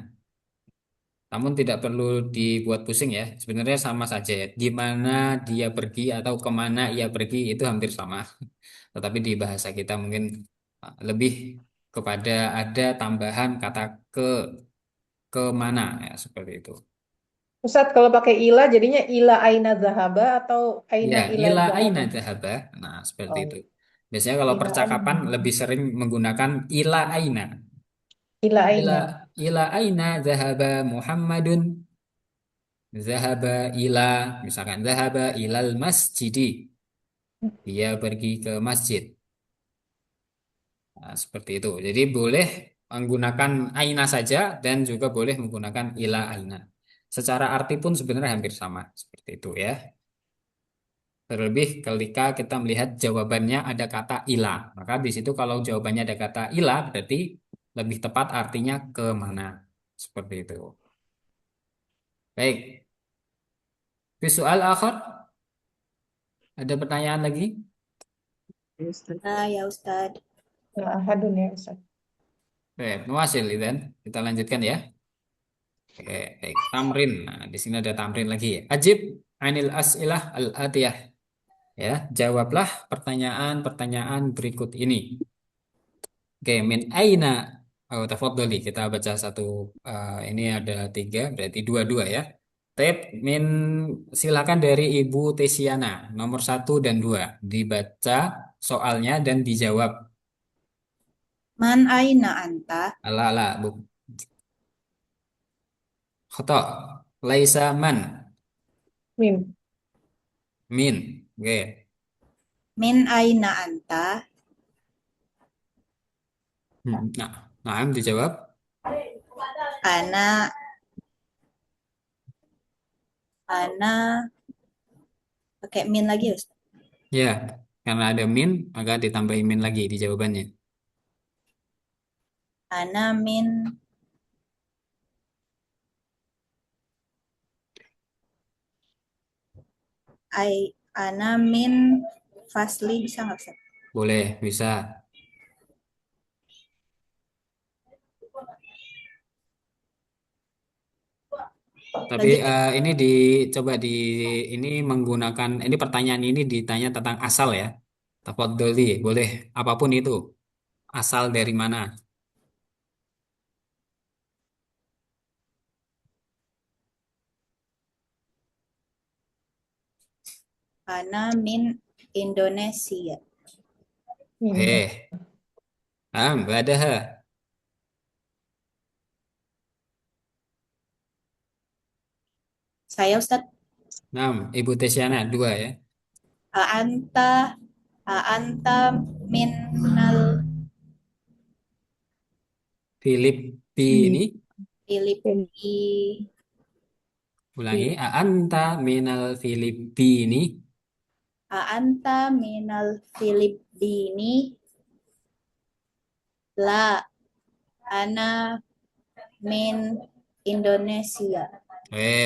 S1: Namun tidak perlu dibuat pusing ya. Sebenarnya sama saja ya. Di mana dia pergi atau kemana ia pergi itu hampir sama. Tetapi di bahasa kita mungkin lebih kepada ada tambahan kata ke kemana ya seperti itu.
S3: Ustaz, kalau pakai ila jadinya ila aina zahaba atau aina
S1: Ya,
S3: ila
S1: ila aina
S3: zahaba?
S1: dhahaba. Nah, seperti itu.
S3: Oh,
S1: Biasanya kalau
S3: ila
S1: percakapan
S3: aina.
S1: lebih sering menggunakan ila aina.
S3: Ila
S1: Ila
S3: aina.
S1: ila aina dhahaba Muhammadun. Zahaba ila, misalkan zahaba ilal masjidi. Dia pergi ke masjid. Nah, seperti itu. Jadi boleh menggunakan aina saja dan juga boleh menggunakan ila aina. Secara arti pun sebenarnya hampir sama. Seperti itu ya. Terlebih ketika kita melihat jawabannya ada kata ila. Maka di situ kalau jawabannya ada kata ila berarti lebih tepat artinya ke mana. Seperti itu. Baik. Visual akhir. Ada pertanyaan lagi?
S2: Ustaz.
S4: Ah, ya, Ustaz.
S3: Nah, ahadun ya, Ustaz.
S1: Baik, nuasil dan kita lanjutkan ya. Oke, baik. Tamrin. Nah, di sini ada tamrin lagi. Ajib anil as'ilah al-atiyah. Ya, jawablah pertanyaan-pertanyaan berikut ini. Oke, min aina. Oh, tafadholi. Kita baca satu. Ini ada tiga, berarti dua-dua ya. Tep, min silakan dari Ibu Tesiana, nomor satu dan dua. Dibaca soalnya dan dijawab.
S4: Man aina anta?
S1: Ala, ala, bu. Khoto. Laisa man.
S3: Min.
S1: Min. Oke.
S4: Min aina anta?
S1: Nah, nah, dijawab.
S4: Ana, ana, pakai min lagi, Ustaz.
S1: Ya, karena ada min, maka ditambahin min lagi di jawabannya.
S4: Ana min, ana min fasli, bisa nggak, Ustaz?
S1: Boleh, bisa. Tapi
S4: Lanjut ya.
S1: ini dicoba ini menggunakan ini pertanyaan ini ditanya tentang asal ya. Tafadholi, boleh apapun itu. Asal dari mana?
S4: Ana min Indonesia.
S3: Min.
S1: Eh, badaha.
S4: Saya, Ustaz.
S1: Ibu Tesiana dua ya.
S4: Anta, anta minal
S1: Filipini,
S3: Min. Min.
S4: Filipi,
S1: ulangi. Anta minal Filipini.
S4: anta minal Filipini, la, ana min Indonesia.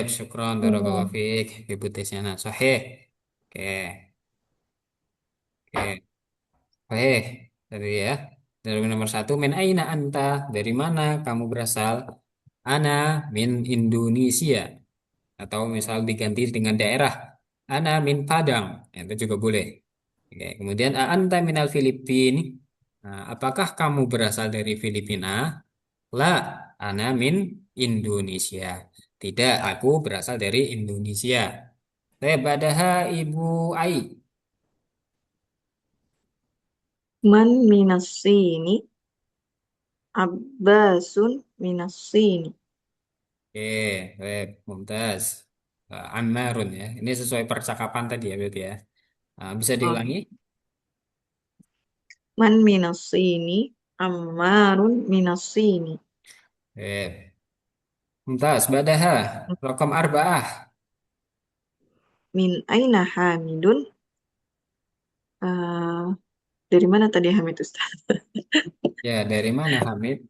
S1: Syukron, barakallahu
S3: Hmm.
S1: fiik, Ibu Tesiana. Sahih. Oke, oke. Sahih. Tadi ya. Dari nomor satu, min aina anta? Dari mana kamu berasal? Ana min Indonesia. Atau misal diganti dengan daerah. Ana min Padang. Itu juga boleh. Oke, kemudian anta minal Filipin. Nah, apakah kamu berasal dari Filipina? La, ana min Indonesia. Tidak, aku berasal dari Indonesia. Badaha Ibu Ai.
S2: Man minas sini, Abbasun minas sini.
S1: Oke, mumtaz. Ammarun ya. Ini sesuai percakapan tadi ya, berarti ya. Bisa
S2: Oh,
S1: diulangi?
S2: man minas sini, Ammarun minas sini.
S1: Mumtaz, badaha. Rokam arba'ah.
S2: Min aina Hamidun? Eh, dari mana tadi Hamid Ustaz?
S1: Ya, dari mana Hamid?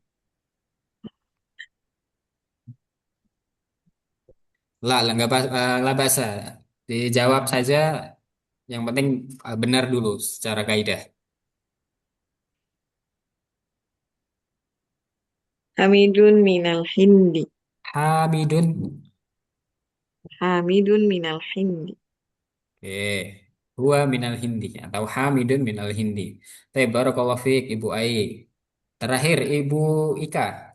S1: Nggak nggak bahasa. Dijawab saja. Yang penting benar dulu secara kaidah.
S2: Hamidun minal Hindi.
S1: Hamidun.
S2: Hamidun minal Hindi.
S1: Oke. Huwa minal hindi atau Hamidun minal hindi. Tapi barakallahu fiik Ibu Ai. Terakhir Ibu Ika.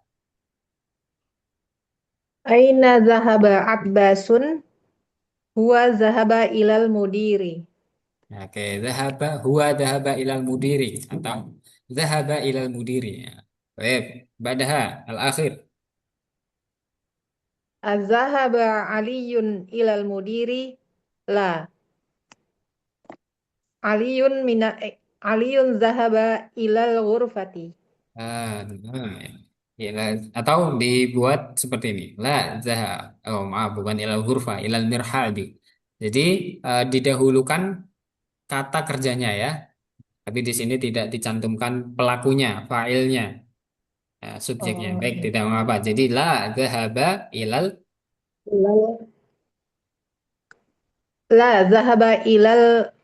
S3: Aina zahaba Abbasun? Huwa zahaba ilal mudiri.
S1: Oke, zahaba ilal mudiri atau zahaba ilal mudiri. Ya. Baik, badaha al-akhir.
S3: Azahaba Aliyun ilal mudiri? La. Aliyun zahaba ilal ghurfati.
S1: Nah, ya, atau dibuat seperti ini. La zaha. Oh, maaf, bukan ilal hurfa, ilal mirhadi. Jadi didahulukan kata kerjanya ya. Tapi di sini tidak dicantumkan pelakunya, failnya, subjeknya.
S3: Oh,
S1: Baik,
S3: iya.
S1: tidak mengapa. Jadi la zahaba ilal
S3: Ilal- La zahaba ilal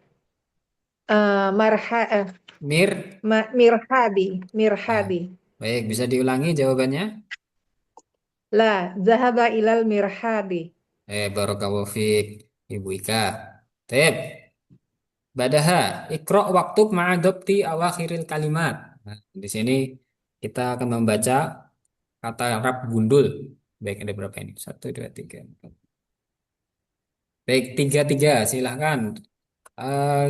S3: marha
S1: mir.
S3: mirhadi.
S1: Ah,
S3: Mirhadi.
S1: baik, bisa diulangi jawabannya?
S3: La zahaba ilal mirhadi.
S1: Barakallahu fiik, Ibu Ika. Tep, badaha, ikro waktu ma'adopti awakhiril kalimat. Nah, di sini kita akan membaca kata Arab gundul. Baik, ada berapa ini? Satu, dua, tiga, empat. Baik, tiga, tiga, silahkan.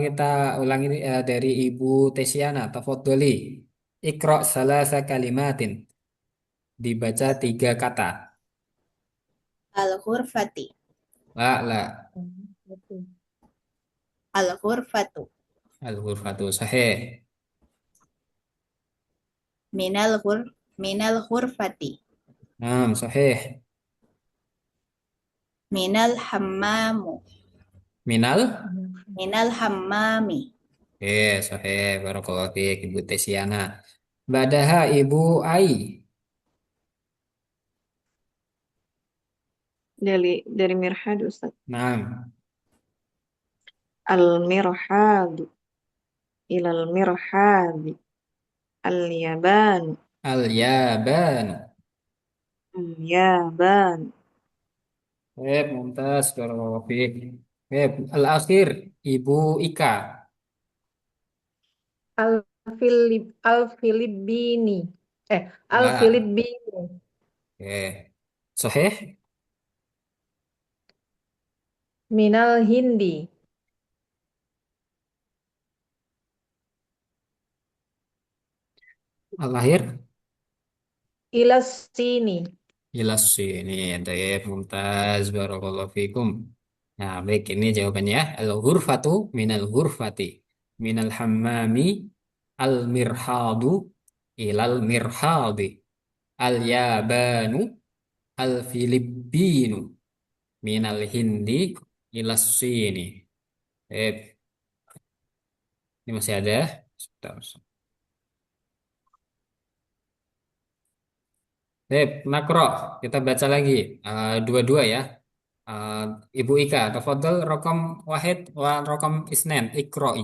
S1: Kita ulangi dari Ibu Tesiana, tafadholi. Ikro salasa kalimatin. Dibaca tiga kata.
S4: Al-ghurfati.
S1: La.
S4: Al-ghurfatu.
S1: Al-ghurfatu sahih.
S4: Minal ghur minal ghurfati.
S1: Naam, sahih.
S4: Minal hammamu.
S1: Minal.
S4: Minal hammami.
S1: Sahih. Barakallahu fiik, Ibu Tesiana. Badaha Ibu Ai.
S2: Dari Mirhad Ustaz.
S1: Naam.
S2: Al-Mirhad. Ilal Mirhad. Al-Yaban.
S1: Al-Yaban.
S2: Yaban.
S1: Mumtaz. Barakallahu fiik. Al-akhir Ibu Ika.
S3: Al-Filipini.
S1: La.
S3: Al-Filipini.
S1: Sahih.
S3: Minal Hindi.
S1: Al-akhir.
S3: Ilas sini.
S1: Jelas sih ini ada ya mumtaz barakallahu fikum. Nah, baik ini jawabannya ya. Al-ghurfatu minal ghurfati minal hammami al-mirhadu ilal mirhadi al-yabanu al-filippinu minal hindi ilas sini. Eh, ini masih ada. Sebentar. Makro kita baca lagi. Dua-dua ya. Eh, Ibu Ika, tafadhol rokom wahid wa rokom isnen ikroi.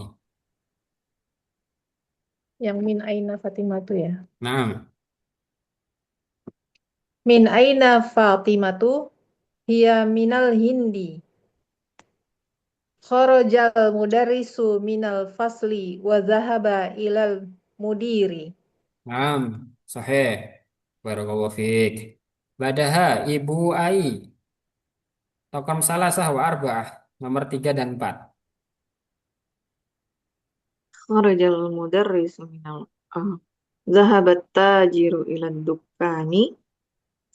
S3: Yang min aina Fatimatu ya.
S1: Naam.
S3: Min aina Fatimatu? Hiya minal Hindi. Kharajal mudarrisu minal fasli wa zahaba ilal mudiri.
S1: Naam, sahih. Barakallahu fiik. Badaha Ibu Ai. Tokam salasah wa arba'ah. Nomor 3 dan 4.
S2: Kharajal mudarrisu minal zahabat tajiru ila dukkani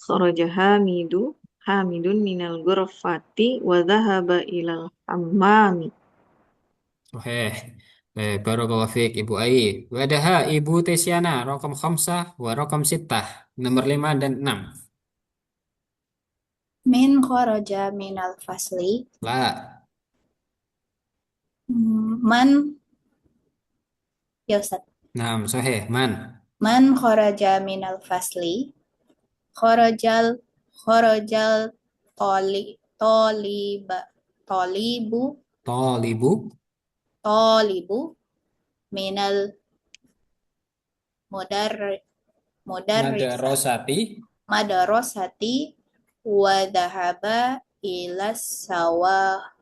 S2: kharaja hamidun minal ghurfati wa dhahaba ilal hammami.
S1: Sahih. Barakallahu fiik Ibu Ai. Badaha Ibu Tesyana. Rokam khamsah wa rokam sittah. Nomor 5 dan 6.
S4: Min kharaja minal fasli.
S1: La.
S4: Man, ya Ustaz.
S1: Naam, sahih. Man.
S4: Man kharaja minal fasli. Kharajal, kharajal toli, toliba, tolibu,
S1: Tolibu.
S4: tolibu minal mudar, mudarrisa,
S1: Madarosati.
S4: madarosati wa dhahaba ilas sawa,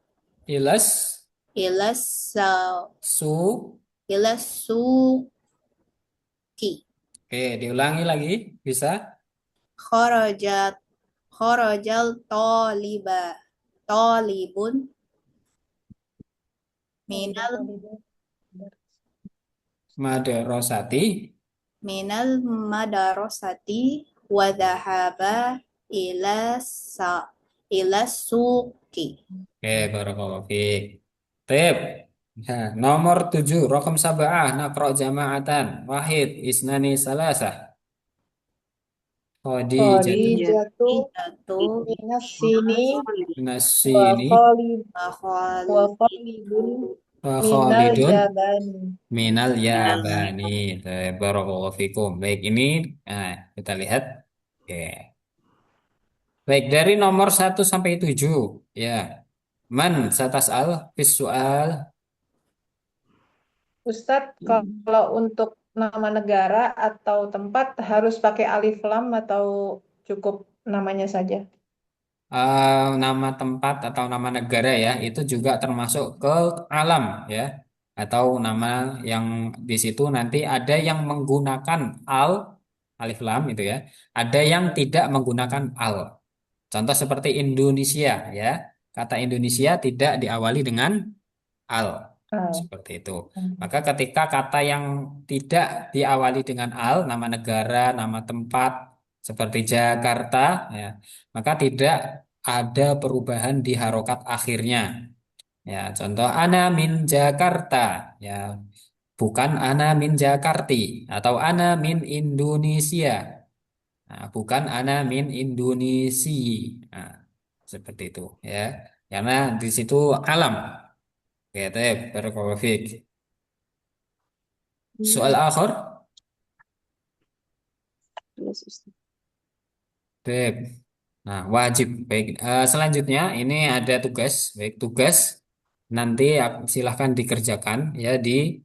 S1: Ilas.
S4: ilas sa,
S1: Su.
S4: ilas suki.
S1: Oke, diulangi lagi. Bisa?
S4: Kharajat, kharajal toliba, tolibun minal
S1: Madarosati.
S4: minal madarosati wa dhahaba ila sa ila suki.
S1: Oke, barakallahu fiik. Tip. Nah, nomor 7, rokam sab'ah, nakro jama'atan. Wahid, isnani salasah. Khadijatu.
S3: Khadijatu
S4: Ijatu
S3: minas sini wa
S1: Nasini.
S3: khalid wa
S4: makhalidu
S3: khalidun
S1: Wa
S3: minal
S1: Khalidun.
S3: jabani.
S1: Minal
S2: Minal
S1: yabani. Barakallahu fikum. Baik, ini kita lihat. Oke. Baik, dari nomor 1 sampai 7. Ya. Man satas'al fis su'al.
S3: Ustadz, kalau untuk nama negara atau tempat harus pakai alif lam atau cukup namanya saja?
S1: Nama tempat atau nama negara ya itu juga termasuk ke alam ya atau nama yang di situ nanti ada yang menggunakan alif lam itu ya ada yang tidak menggunakan al. Contoh seperti Indonesia ya, kata Indonesia tidak diawali dengan al,
S3: Ah,
S1: seperti itu. Maka ketika kata yang tidak diawali dengan al, nama negara, nama tempat seperti Jakarta, ya, maka tidak ada perubahan di harokat akhirnya. Ya, contoh ana min Jakarta, ya, bukan ana min Jakarti atau ana min Indonesia. Nah, bukan ana min Indonesi. Nah, seperti itu, ya. Karena di situ alam. Oke, tep, barakallahu fiik. Soal akhir,
S2: Jelas, Ustaz.
S1: tep. Nah, wajib. Baik, selanjutnya ini ada tugas. Baik, tugas nanti silahkan dikerjakan ya di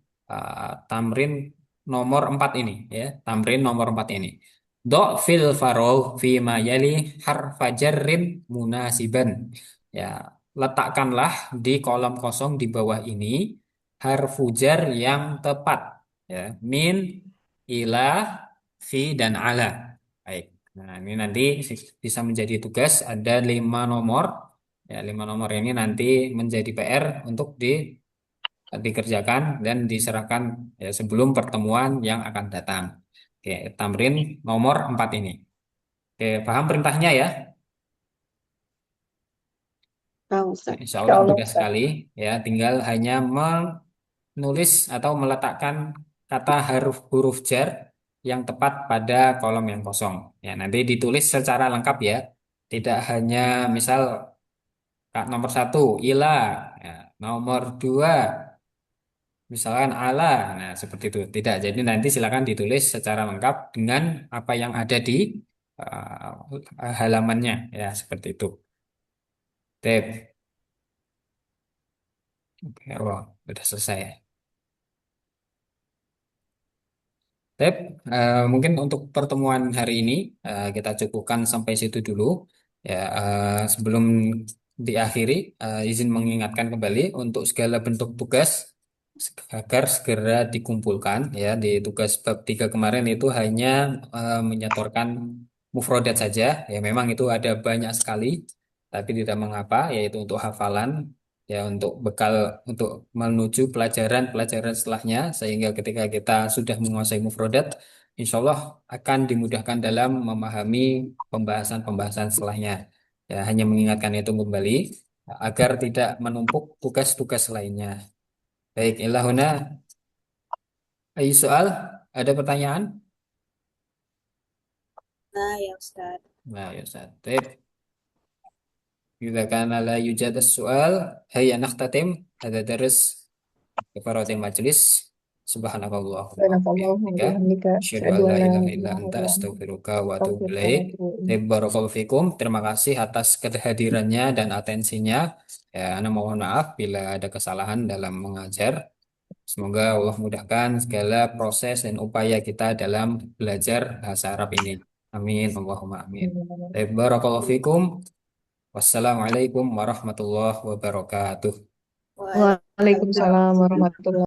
S1: tamrin nomor 4 ini ya. Tamrin nomor 4 ini. Do fil farol fi ma yali harfa jarrin munasiban. Ya, letakkanlah di kolom kosong di bawah ini harfu jar yang tepat ya. Min, ilah, fi dan ala. Baik. Nah, ini nanti bisa menjadi tugas ada 5 nomor. Ya, 5 nomor ini nanti menjadi PR untuk dikerjakan dan diserahkan ya, sebelum pertemuan yang akan datang. Oke, tamrin nomor 4 ini. Oke, paham perintahnya ya?
S2: Tahu,
S1: Nah,
S2: Ustaz.
S1: insya
S3: Insya
S1: Allah
S3: Allah,
S1: mudah
S3: Ustadz.
S1: sekali ya. Tinggal hanya menulis atau meletakkan kata huruf jar yang tepat pada kolom yang kosong. Ya, nanti ditulis secara lengkap ya. Tidak hanya misal Kak, nomor 1 ila, ya, nomor 2 misalkan ala, nah seperti itu. Tidak, jadi nanti silakan ditulis secara lengkap dengan apa yang ada di halamannya, ya seperti itu. Tip, oke, wah, udah selesai. Tip, mungkin untuk pertemuan hari ini kita cukupkan sampai situ dulu. Ya, sebelum diakhiri. Izin mengingatkan kembali untuk segala bentuk tugas agar segera dikumpulkan ya. Di tugas bab 3 kemarin itu hanya menyetorkan mufrodat saja ya, memang itu ada banyak sekali tapi tidak mengapa, yaitu untuk hafalan ya, untuk bekal untuk menuju pelajaran-pelajaran setelahnya, sehingga ketika kita sudah menguasai mufrodat, insya Allah akan dimudahkan dalam memahami pembahasan-pembahasan setelahnya. Ya, hanya mengingatkan itu kembali agar tidak menumpuk tugas-tugas lainnya. Baik, ilahuna, ayo soal, ada pertanyaan?
S4: Nah, ya Ustaz.
S1: Nah, ya Ustaz. Baik, إذا كان لا يوجد السؤال هيا نختتم هذا درس كفارة المجلس. سبحانك اللهم
S3: Subhanakallahumma wa
S1: وبحمدك
S3: bihamdika
S1: أشهد
S3: asyhadu
S1: أن
S3: an
S1: لا
S3: la
S1: إله إلا
S3: ilaha
S1: أنت
S3: illa anta
S1: أستغفرك وأتوب
S3: astaghfiruka wa
S1: إليك.
S3: atubu ilaik.
S1: Baik, barakallahu fikum. Terima kasih atas kehadirannya dan atensinya. Ya, Ana mohon maaf bila ada kesalahan dalam mengajar. Semoga Allah mudahkan segala proses dan upaya kita dalam belajar bahasa Arab ini. Amin. Allahumma amin. Baik, barakallahu fikum. Wassalamualaikum warahmatullahi wabarakatuh.
S4: Waalaikumsalam.
S3: Waalaikumsalam warahmatullahi